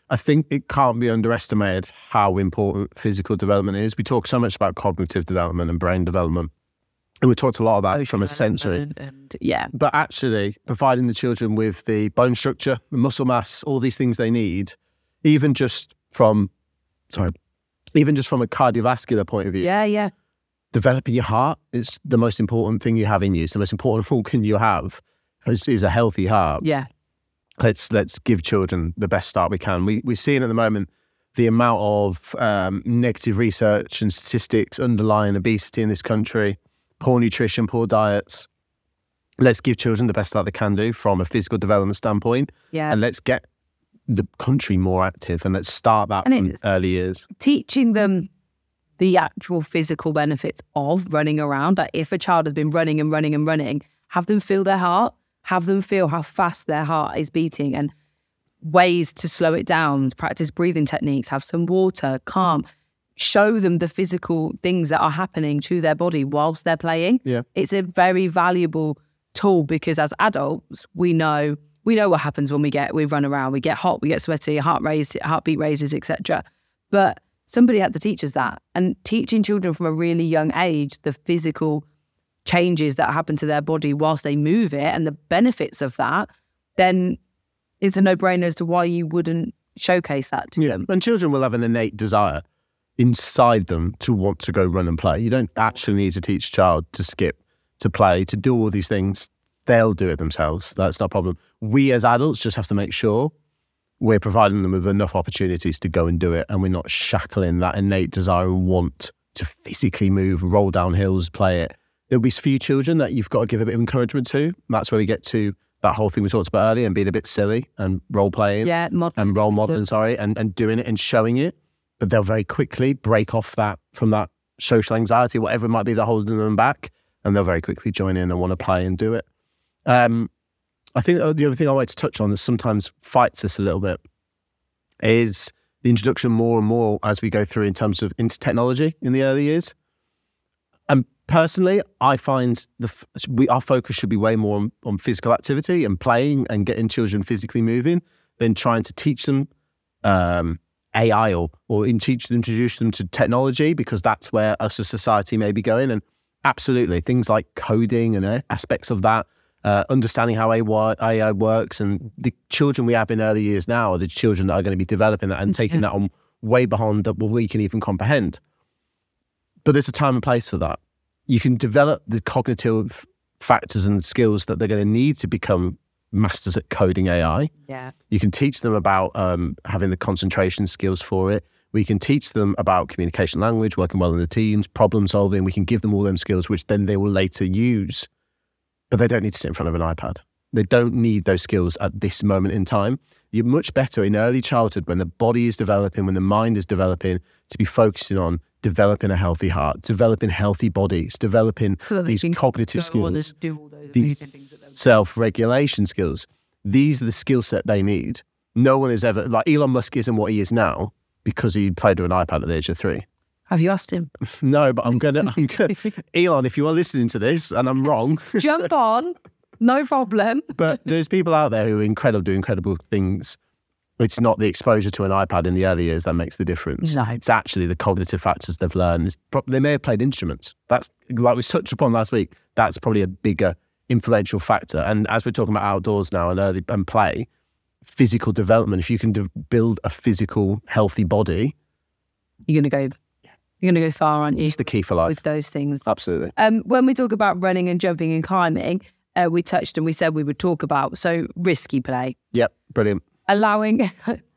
S2: I think it can't be underestimated how important physical development is. We talk so much about cognitive development and brain development, and we talked a lot about that from a sensory. But actually, providing the children with the bone structure, the muscle mass, all these things they need, even just from a cardiovascular point of view. developing your heart is the most important thing you have in you. It's the most important organ you have is a healthy heart.
S1: Yeah.
S2: Let's give children the best start we can. We're seeing at the moment the amount of negative research and statistics underlying obesity in this country, poor nutrition, poor diets. Let's give children the best start they can do from a physical development standpoint.
S1: Yeah.
S2: And let's get the country more active, and let's start that from early years.
S1: Teaching them the actual physical benefits of running around. Like if a child has been running and running and running, have them feel their heart, have them feel how fast their heart is beating and ways to slow it down, practice breathing techniques, have some water, calm, show them the physical things that are happening to their body whilst they're playing.
S2: Yeah.
S1: It's a very valuable tool because as adults, we know what happens when we run around, we get hot, we get sweaty, heartbeat raises, etc. But somebody had to teach us that. And teaching children from a really young age the physical changes that happen to their body whilst they move it and the benefits of that, then it's a no-brainer as to why you wouldn't showcase that to them.
S2: And children will have an innate desire inside them to want to go run and play. You don't actually need to teach a child to skip, to play, to do all these things. They'll do it themselves. That's not a problem. We as adults just have to make sure we're providing them with enough opportunities to go and do it, and we're not shackling that innate desire and want to physically move, roll down hills, play it. There'll be few children that you've got to give a bit of encouragement to. That's where we get to that whole thing we talked about earlier and being a bit silly and role modeling, and doing it and showing it. But they'll very quickly break off from that social anxiety, whatever it might be that holding them back, and they'll very quickly join in and want to play and do it. I think the other thing I like to touch on that sometimes fights us a little bit is the introduction more and more as we go through in terms of into technology in the early years. And personally, I find our focus should be way more on physical activity and playing and getting children physically moving than trying to teach them AI or introduce them to technology, because that's where us as society may be going. And absolutely, things like coding and aspects of that, understanding how AI works, and the children we have in early years now are the children that are going to be developing that and taking that on way beyond what we can even comprehend. But there's a time and place for that. You can develop the cognitive factors and skills that they're going to need to become masters at coding AI.
S1: Yeah.
S2: You can teach them about having the concentration skills for it. We can teach them about communication language, working well in the teams, problem solving. We can give them all them skills, which then they will later use. But they don't need to sit in front of an iPad. They don't need those skills at this moment in time. You're much better in early childhood when the body is developing, when the mind is developing, to be focusing on developing a healthy heart, developing healthy bodies, developing these cognitive skills, these self-regulation skills. These are the skill set they need. No one is ever, like Elon Musk isn't what he is now because he played with an iPad at the age of 3.
S1: Have you asked him?
S2: No, but I'm gonna Elon, if you are listening to this and I'm wrong,
S1: jump on, no problem.
S2: But there's people out there who are do incredible things. It's not the exposure to an iPad in the early years that makes the difference.
S1: No.
S2: It's actually the cognitive factors they've learned. They may have played instruments. That's, like we touched upon last week, that's probably a bigger influential factor. And as we're talking about outdoors now and play, physical development, if you can build a physical, healthy body,
S1: you're going to go far, aren't you?
S2: It's the key for life.
S1: With those things.
S2: Absolutely.
S1: When we talk about running and jumping and climbing, we touched and we said we would talk about, so risky play.
S2: Yep, brilliant.
S1: Allowing,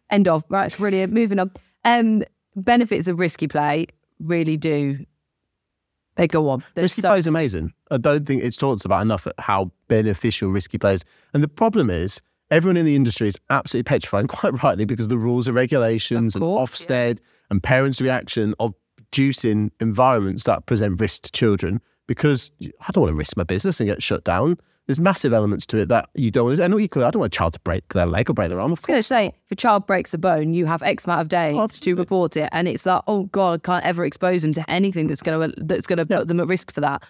S1: end of, right, it's brilliant. Moving on. Benefits of risky play really do, they go on.
S2: Risky play is amazing. I don't think it's talked about enough at how beneficial risky play is. And the problem is, everyone in the industry is absolutely petrified, quite rightly, because of the rules and regulations and Ofsted and parents' reaction of producing environments that present risk to children, because I don't want to risk my business and get shut down. There's massive elements to it that you don't want to, and equally, I don't want a child to break their leg or break their arm. I was
S1: going to say, if a child breaks a bone, you have X amount of days to report it, and it's like, oh God, I can't ever expose them to anything that's going to put them at risk for that.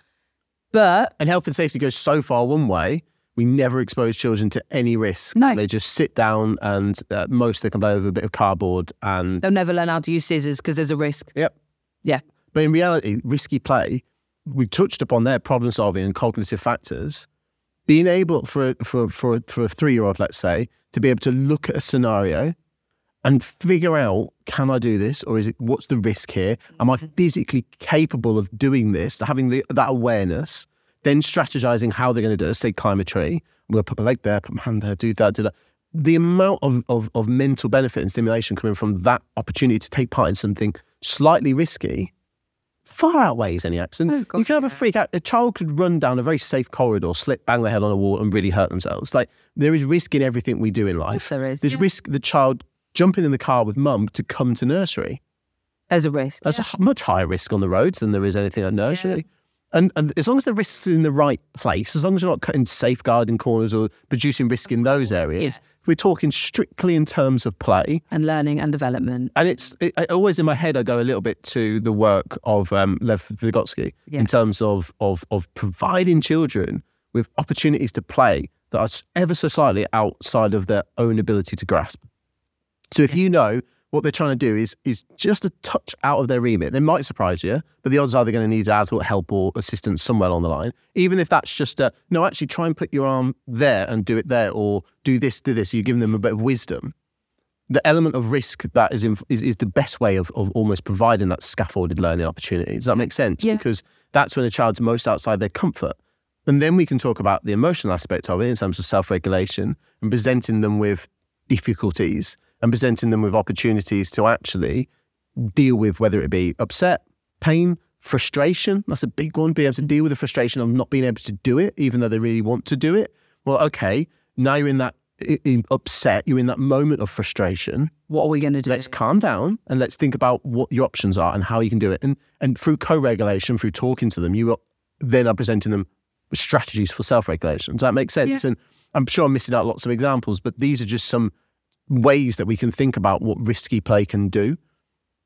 S1: And
S2: health and safety goes so far one way. We never expose children to any risk.
S1: No.
S2: They just sit down and most they can play over a bit of cardboard, and
S1: they'll never learn how to use scissors because there's a risk.
S2: Yep.
S1: Yeah.
S2: But in reality, risky play, we touched upon their problem solving and cognitive factors. Being able for a 3-year-old, let's say, to be able to look at a scenario and figure out, can I do this? Or what's the risk here? Am I physically capable of doing this? Having that awareness, then strategizing how they're going to do it. Let's say climb a tree. I'm going to put my leg there, put my hand there, do that, do that. The amount of mental benefit and stimulation coming from that opportunity to take part in something slightly risky far outweighs any accident. You can have a freak out. A child could run down a very safe corridor, slip, bang their head on a wall and really hurt themselves. Like, there is risk in everything we do in life.
S1: Yes, there is.
S2: There's risk the child jumping in the car with mum to come to nursery.
S1: There's a risk.
S2: That's a much higher risk on the roads than there is anything at nursery. Yeah. And as long as the risk's in the right place, as long as you're not cutting safeguarding corners or producing risk in those areas, we're talking strictly in terms of play.
S1: And learning and development.
S2: And I always in my head, I go a little bit to the work of Lev Vygotsky in terms of providing children with opportunities to play that are ever so slightly outside of their own ability to grasp. So if you know what they're trying to do is just a touch out of their remit, they might surprise you, but the odds are they're going to need adult help or assistance somewhere along the line. Even if that's just no, actually try and put your arm there and do it there, or do this. You're giving them a bit of wisdom. The element of risk that is the best way of almost providing that scaffolded learning opportunity. Does that make sense?
S1: Yeah.
S2: Because that's when a child's most outside their comfort. And then we can talk about the emotional aspect of it in terms of self-regulation and presenting them with difficulties and presenting them with opportunities to actually deal with, whether it be upset, pain, frustration. That's a big one. Be able to deal with the frustration of not being able to do it, even though they really want to do it. Well, okay, now you're in that upset, you're in that moment of frustration.
S1: What are we going to do?
S2: Let's calm down and let's think about what your options are and how you can do it. And through co-regulation, through talking to them, you then are presenting them strategies for self-regulation. Does that make sense? Yeah. And I'm sure I'm missing out lots of examples, but these are just some ways that we can think about what risky play can do.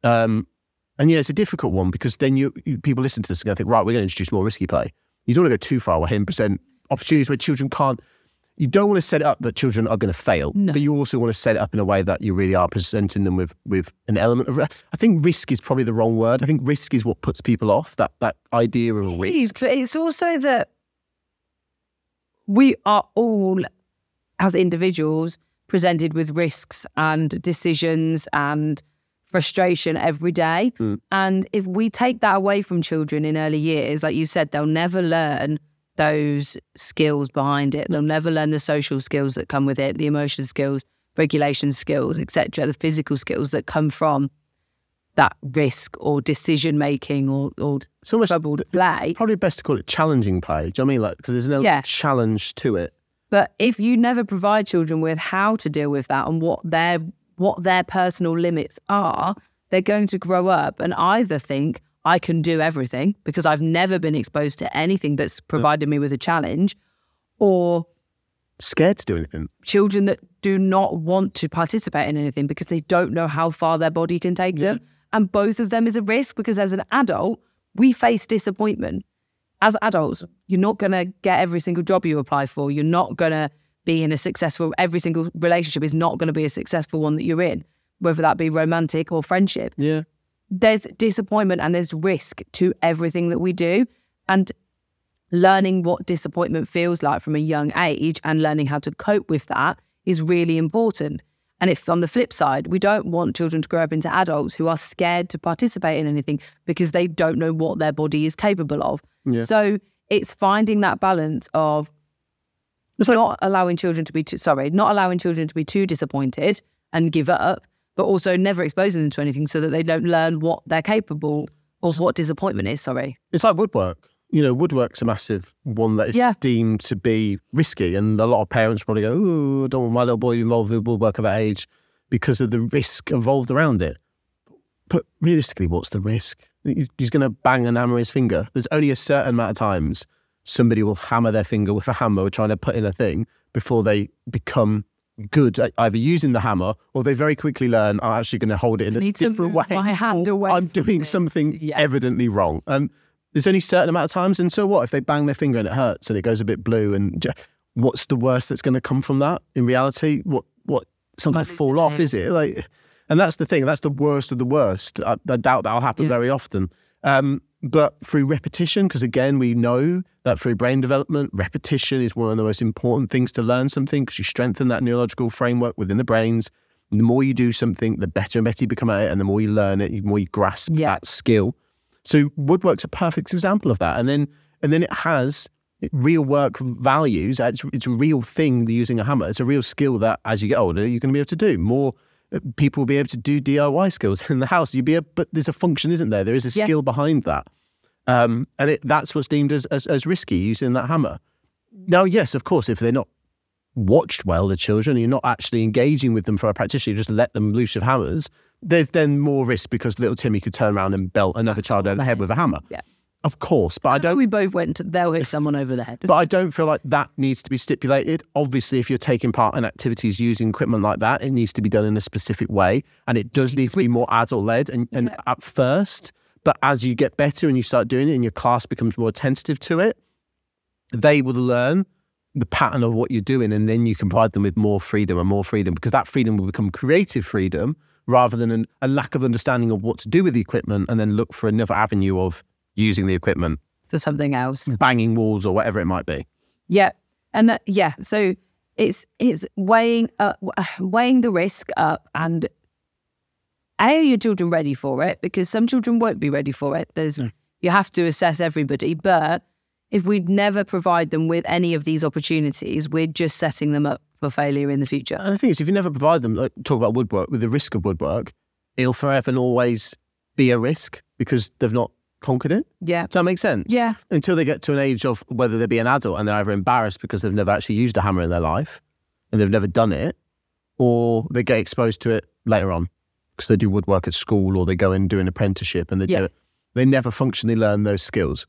S2: And yeah, it's a difficult one because then people listen to this and think, right, we're going to introduce more risky play. You don't want to go too far with him, present opportunities where children can't. You don't want to set it up that children are going to fail, but you also want to set it up in a way that you really are presenting them with an element of. I think risk is probably the wrong word. I think risk is what puts people off, that idea of a risk.
S1: But it's also that we are all, as individuals, presented with risks and decisions and frustration every day. And if we take that away from children in early years, like you said, they'll never learn those skills behind it. They'll never learn the social skills that come with it, the emotional skills, regulation skills, etc., the physical skills that come from that risk or decision making or
S2: it's almost
S1: troubled play.
S2: Probably best to call it challenging play. Do you know what I mean? Like, because there's no challenge to it.
S1: But if you never provide children with how to deal with that and what their personal limits are, they're going to grow up and either think, I can do everything because I've never been exposed to anything that's provided me with a challenge, or
S2: scared to do anything.
S1: Children that do not want to participate in anything because they don't know how far their body can take them. And both of them is a risk because as an adult, we face disappointment. As adults, you're not going to get every single job you apply for. You're not going to be in a successful, every single relationship is not going to be a successful one that you're in, whether that be romantic or friendship.
S2: Yeah.
S1: There's disappointment and there's risk to everything that we do. And learning what disappointment feels like from a young age and learning how to cope with that is really important. And if on the flip side, we don't want children to grow up into adults who are scared to participate in anything because they don't know what their body is capable of. Yeah. So it's finding that balance of not allowing children to be too disappointed and give up, but also never exposing them to anything so that they don't learn what they're capable of, what disappointment is,
S2: It's like woodwork. You know, woodwork's a massive one that is deemed to be risky. And a lot of parents probably go, oh, I don't want my little boy involved with woodwork at that age because of the risk involved around it. But realistically, what's the risk? He's going to bang and hammer his finger. There's only a certain amount of times somebody will hammer their finger with a hammer trying to put in a thing before they become good at either using the hammer or they very quickly learn, I'm actually going to hold it in a different way.
S1: My hand away.
S2: I'm doing something evidently wrong. And there's only a certain amount of times. And so what if they bang their finger and it hurts and it goes a bit blue? And what's the worst that's going to come from that? In reality, what something fall off, is it? Like, and that's the thing. That's the worst of the worst. I doubt that'll happen very often. But through repetition, because again, we know that through brain development, repetition is one of the most important things to learn something because you strengthen that neurological framework within the brains. The more you do something, the better and better you become at it, and the more you learn it, the more you grasp that skill. So woodwork's a perfect example of that. And then it has real work values. It's a real thing, using a hammer. It's a real skill that as you get older, you're going to be able to do. More people will be able to do DIY skills in the house. But there's a function, isn't there? There is a skill behind that. And that's what's deemed as risky, using that hammer. Now, yes, of course, if they're not watched well, the children, you're not actually engaging with them from a practitioner, you just let them loose with hammers, there's then more risk because little Timmy could turn around and belt another child over the head with a hammer.
S1: Yeah.
S2: Of course, but I don't...
S1: We both went they'll hit someone over the head.
S2: But I don't feel like that needs to be stipulated. Obviously, if you're taking part in activities using equipment like that, it needs to be done in a specific way, and it does need to be more adult-led and at first. But as you get better and you start doing it and your class becomes more attentive to it, they will learn the pattern of what you're doing, and then you can provide them with more freedom, because that freedom will become creative freedom rather than a lack of understanding of what to do with the equipment, and then look for another avenue of using the equipment
S1: for something else,
S2: banging walls or whatever it might be.
S1: Yeah. And so it's weighing the risk up, and are your children ready for it? Because some children won't be ready for it. You have to assess everybody, but if we never provide them with any of these opportunities, we're just setting them up for failure in the future.
S2: And the thing is, if you never provide them, like, talk about woodwork, with the risk of woodwork, it'll forever and always be a risk because they've not conquered it.
S1: Yeah.
S2: Does that make sense?
S1: Yeah.
S2: Until they get to an age of whether they be an adult and they're either embarrassed because they've never actually used a hammer in their life and they've never done it, or they get exposed to it later on because they do woodwork at school or they go and do an apprenticeship and they do it. They never functionally learn those skills.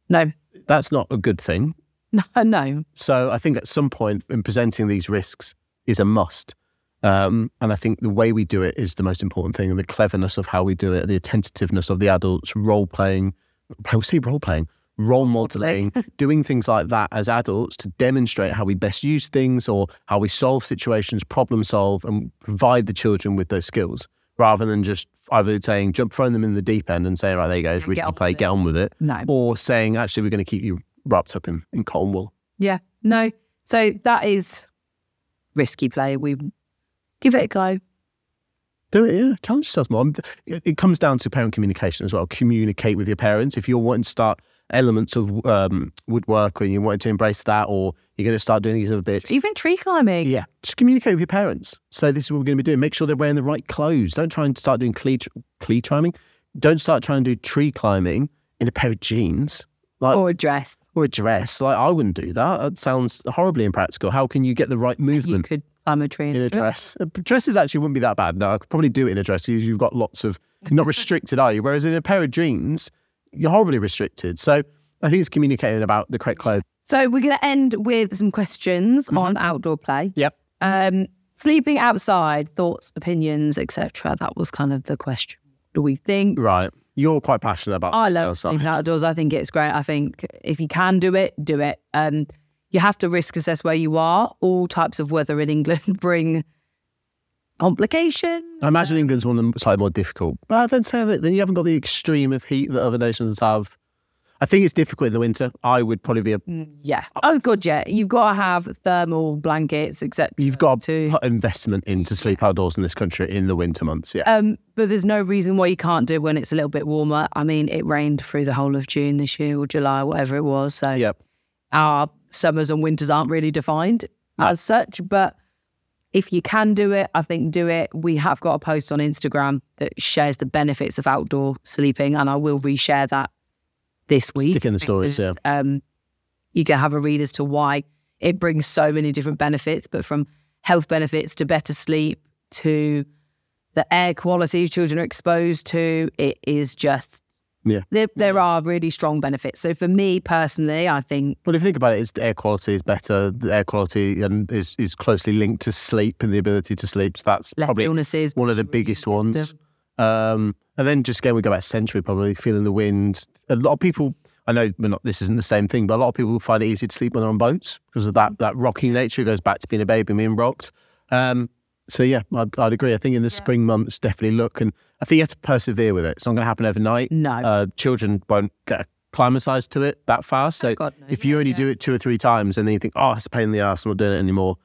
S1: No.
S2: That's not a good thing.
S1: No.
S2: So I think at some point in presenting these risks is a must. And I think the way we do it is the most important thing, and the cleverness of how we do it, the attentiveness of the adults, role modeling, doing things like that as adults to demonstrate how we best use things or how we solve situations, problem solve, and provide the children with those skills, rather than just either saying, throwing them in the deep end and saying, right, there you go, it's risky play, get on with it.
S1: No.
S2: Or saying, actually, we're going to keep you wrapped up in cotton wool.
S1: Yeah. No. So that is risky play. We give it a go.
S2: Do it, yeah. Challenge yourself more. It comes down to parent communication as well. Communicate with your parents. If you're wanting to start elements of woodwork and you want to embrace that, or you're going to start doing these other bits.
S1: Even tree climbing.
S2: Yeah. Just communicate with your parents. So this is what we're going to be doing. Make sure they're wearing the right clothes. Don't try and start doing clee climbing. Don't start trying to do tree climbing in a pair of jeans.
S1: Or a dress.
S2: Like, I wouldn't do that. That sounds horribly impractical. How can you get the right movement?
S1: You could climb a tree in a dress.
S2: Dresses actually wouldn't be that bad. No, I could probably do it in a dress. You've got lots of... Not restricted, are you? Whereas in a pair of jeans, you're horribly restricted. So I think it's communicating about the correct clothes. So
S1: we're going to end with some questions on outdoor play.
S2: Yep.
S1: Sleeping outside, thoughts, opinions, etc. That was kind of the question. What do we think?
S2: Right. You're quite passionate about
S1: I love sleeping outdoors. I think it's great. I think if you can do it, do it. You have to risk assess where you are. All types of weather in England bring complications.
S2: I imagine England's one of the slightly more difficult. But then say that then you haven't got the extreme of heat that other nations have. I think it's difficult in the winter. I would probably be
S1: yeah. Oh, God, yeah. You've got to have thermal blankets, etc.
S2: You've got to put investment in to sleep outdoors in this country in the winter months, yeah.
S1: But there's no reason why you can't do it when it's a little bit warmer. I mean, it rained through the whole of June this year, or July, whatever it was. So our summers and winters aren't really defined as such. But if you can do it, I think do it. We have got a post on Instagram that shares the benefits of outdoor sleeping, and I will reshare that this week.
S2: Stick in the stories,
S1: you can have a read as to why it brings so many different benefits, but from health benefits to better sleep to the air quality children are exposed to, it is just, there are really strong benefits. So for me personally, I think...
S2: Well, if you think about it, the air quality is better. The air quality is closely linked to sleep and the ability to sleep. So that's
S1: less
S2: probably
S1: illnesses,
S2: one of the biggest ones. And then just again, we go back to sensory, probably feeling the wind. A lot of people, I know this isn't the same thing, but a lot of people find it easy to sleep when they're on boats because of that rocking nature. It goes back to being a baby, being rocked. So yeah, I'd agree. I think in the spring months, definitely look, and I think you have to persevere with it. It's not going to happen overnight.
S1: No.
S2: Children won't get acclimatized to it that fast. So if you only do it 2 or 3 times and then you think, oh, it's a pain in the ass, I'm not doing it anymore,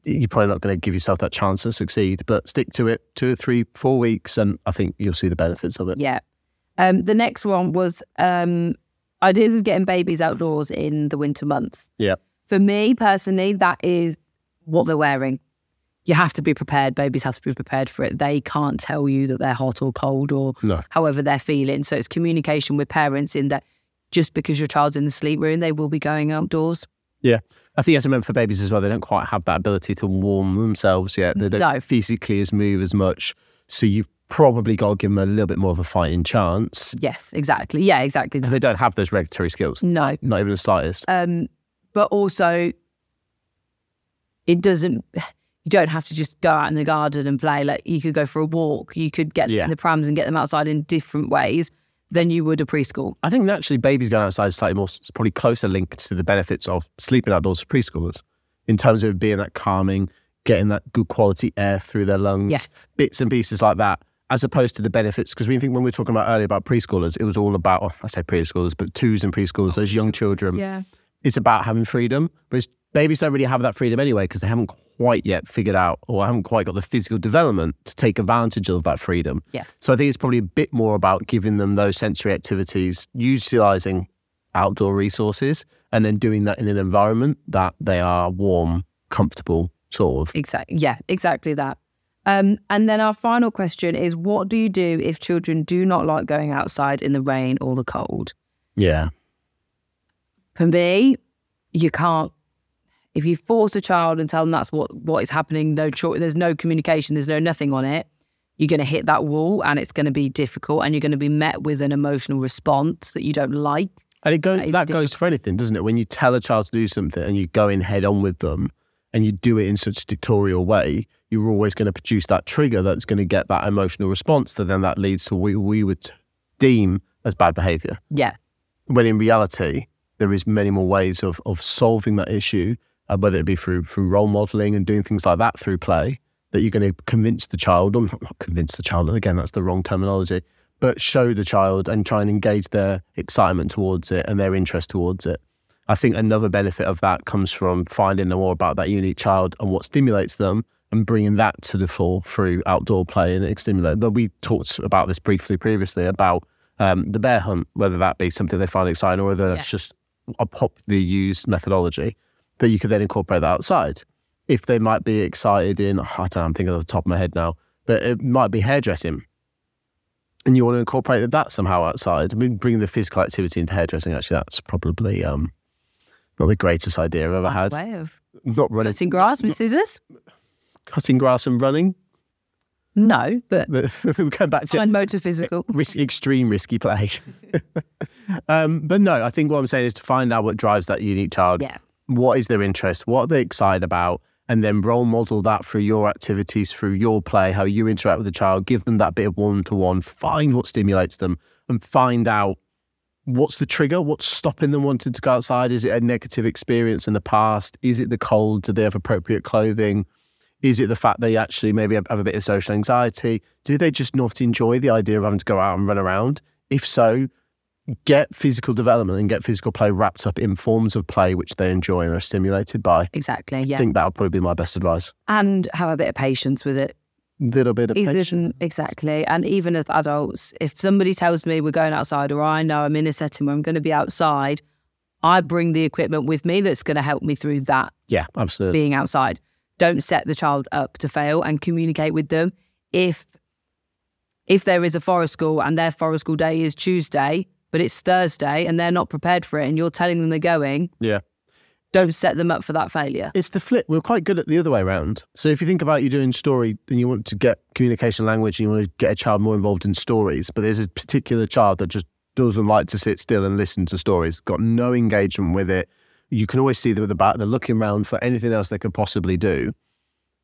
S2: you're probably not going to give yourself that chance to succeed. But stick to it 2 or 3, 4 weeks, and I think you'll see the benefits of it.
S1: Yeah. The next one was ideas of getting babies outdoors in the winter months.
S2: Yeah.
S1: For me personally, that is what they're wearing. You have to be prepared. Babies have to be prepared for it. They can't tell you that they're hot or cold or however they're feeling. So it's communication with parents in that just because your child's in the sleep room, they will be going outdoors.
S2: Yeah. I think you have to remember for babies as well, they don't quite have that ability to warm themselves yet. They don't physically move as much. So you've probably got to give them a little bit more of a fighting chance.
S1: Yes, exactly. Yeah, exactly.
S2: Because they don't have those regulatory skills.
S1: No.
S2: Not even the slightest.
S1: But also, it doesn't... You don't have to just go out in the garden and play. Like, you could go for a walk. You could get in the prams and get them outside in different ways than you would a preschool.
S2: I think naturally babies going outside is slightly more, probably closer linked to the benefits of sleeping outdoors for preschoolers in terms of being that calming, getting that good quality air through their lungs, bits and pieces like that, as opposed to the benefits. Because we were talking about earlier about preschoolers, it was all about, I say preschoolers, but twos and preschoolers, those young children.
S1: Yeah.
S2: It's about having freedom. Whereas babies don't really have that freedom anyway because they haven't quite yet figured out or haven't quite got the physical development to take advantage of that freedom.
S1: Yes.
S2: So I think it's probably a bit more about giving them those sensory activities, utilising outdoor resources, and then doing that in an environment that they are warm, comfortable, sort of.
S1: Exactly. Yeah, exactly that. And then our final question is, what do you do if children do not like going outside in the rain or the cold?
S2: Yeah.
S1: For me, you can't. If you force a child and tell them that's what is happening, no choice, there's no communication, there's no nothing on it, you're going to hit that wall and it's going to be difficult and you're going to be met with an emotional response that you don't like.
S2: And that goes for anything, doesn't it? When you tell a child to do something and you go in head on with them and you do it in such a dictatorial way, you're always going to produce that trigger that's going to get that emotional response that then that leads to what we would deem as bad behaviour.
S1: Yeah.
S2: When in reality, there is many more ways of solving that issue, whether it be through role modelling and doing things like that through play, that you're going to convince the child, or not convince the child, again, that's the wrong terminology, but show the child and try and engage their excitement towards it and their interest towards it. I think another benefit of that comes from finding more about that unique child and what stimulates them and bringing that to the fore through outdoor play and stimulate. We talked about this briefly previously about the bear hunt, whether that be something they find exciting or whether that's just a popularly used methodology. But you could then incorporate that outside. If they might be excited in, I don't know, I'm thinking off the top of my head now, but it might be hairdressing. And you want to incorporate that somehow outside. I mean, bringing the physical activity into hairdressing, actually, that's probably not the greatest idea I've ever had.
S1: Way of
S2: not running.
S1: Cutting grass with scissors?
S2: Cutting grass and running?
S1: No, but
S2: we're going back to
S1: motor physical.
S2: Extreme risky play. But no, I think what I'm saying is to find out what drives that unique child.
S1: Yeah.
S2: What is their interest? What are they excited about? And then role model that through your activities, through your play, how you interact with the child. Give them that bit of one-to-one. Find what stimulates them and find out what's the trigger? What's stopping them wanting to go outside? Is it a negative experience in the past? Is it the cold? Do they have appropriate clothing? Is it the fact they actually maybe have a bit of social anxiety? Do they just not enjoy the idea of having to go out and run around? If so, get physical development and get physical play wrapped up in forms of play which they enjoy and are stimulated by.
S1: Exactly, yeah.
S2: I think that would probably be my best advice.
S1: And have a bit of patience with it.
S2: Little bit of patience.
S1: Exactly. And even as adults, if somebody tells me we're going outside or I know I'm in a setting where I'm going to be outside, I bring the equipment with me that's going to help me through that.
S2: Yeah, absolutely.
S1: Being outside. Don't set the child up to fail and communicate with them. If there is a forest school and their forest school day is Tuesday, but it's Thursday and they're not prepared for it and you're telling them they're going, don't set them up for that failure.
S2: It's the flip. We're quite good at the other way around. So if you think about you doing story and you want to get communication language and you want to get a child more involved in stories, but there's a particular child that just doesn't like to sit still and listen to stories, got no engagement with it. You can always see them at the back. They're looking around for anything else they could possibly do.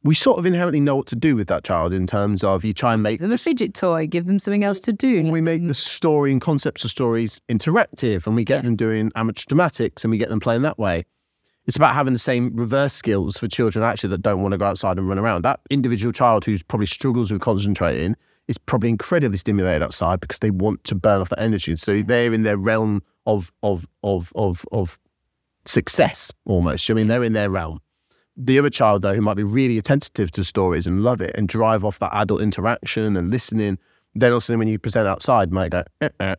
S2: We sort of inherently know what to do with that child in terms of you try and make
S1: them a fidget toy, give them something else to do.
S2: We make the story and concepts of stories interactive and we get them doing amateur dramatics and we get them playing that way. It's about having the same reverse skills for children actually that don't want to go outside and run around. That individual child who probably struggles with concentrating is probably incredibly stimulated outside because they want to burn off that energy. So they're in their realm of success almost. I mean, they're in their realm. the other child, though, who might be really attentive to stories and love it and drive off that adult interaction and listening, then also when you present outside, might go,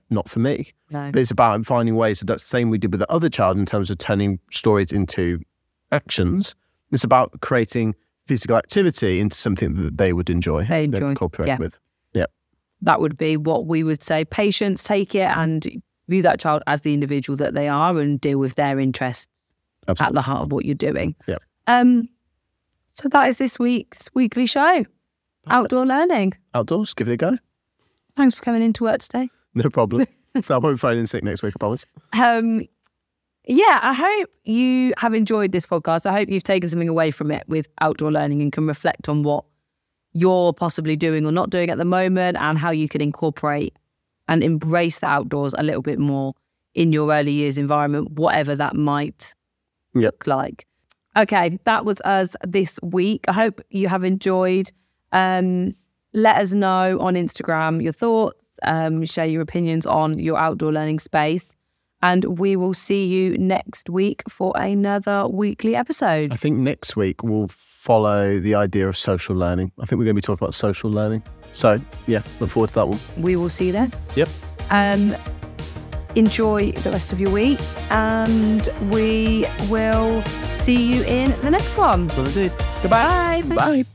S2: not for me.
S1: No.
S2: But it's about finding ways. So that's the same we did with the other child in terms of turning stories into actions. It's about creating physical activity into something that they would enjoy.
S1: They enjoy.
S2: Cooperate with. Yeah.
S1: That would be what we would say. Patience, take it and view that child as the individual that they are and deal with their interests at the heart of what you're doing.
S2: Yeah.
S1: So that is this week's weekly show. Outdoor learning.
S2: Outdoors, give it a go.
S1: Thanks for coming into work today.
S2: No problem. I won't phone in sick next week, I promise.
S1: Yeah, I hope you have enjoyed this podcast. I hope you've taken something away from it with outdoor learning and can reflect on what you're possibly doing or not doing at the moment and how you can incorporate and embrace the outdoors a little bit more in your early years environment, whatever that might look like. Okay, that was us this week. I hope you have enjoyed. Let us know on Instagram your thoughts, share your opinions on your outdoor learning space, and we will see you next week for another weekly episode.
S2: I think next week we'll follow the idea of social learning. I think we're going to be talking about social learning. So, yeah, look forward to that one.
S1: We will see you then.
S2: Yep.
S1: Enjoy the rest of your week, and we will see you in the next one.
S2: Well, indeed.
S1: Goodbye.
S2: Bye.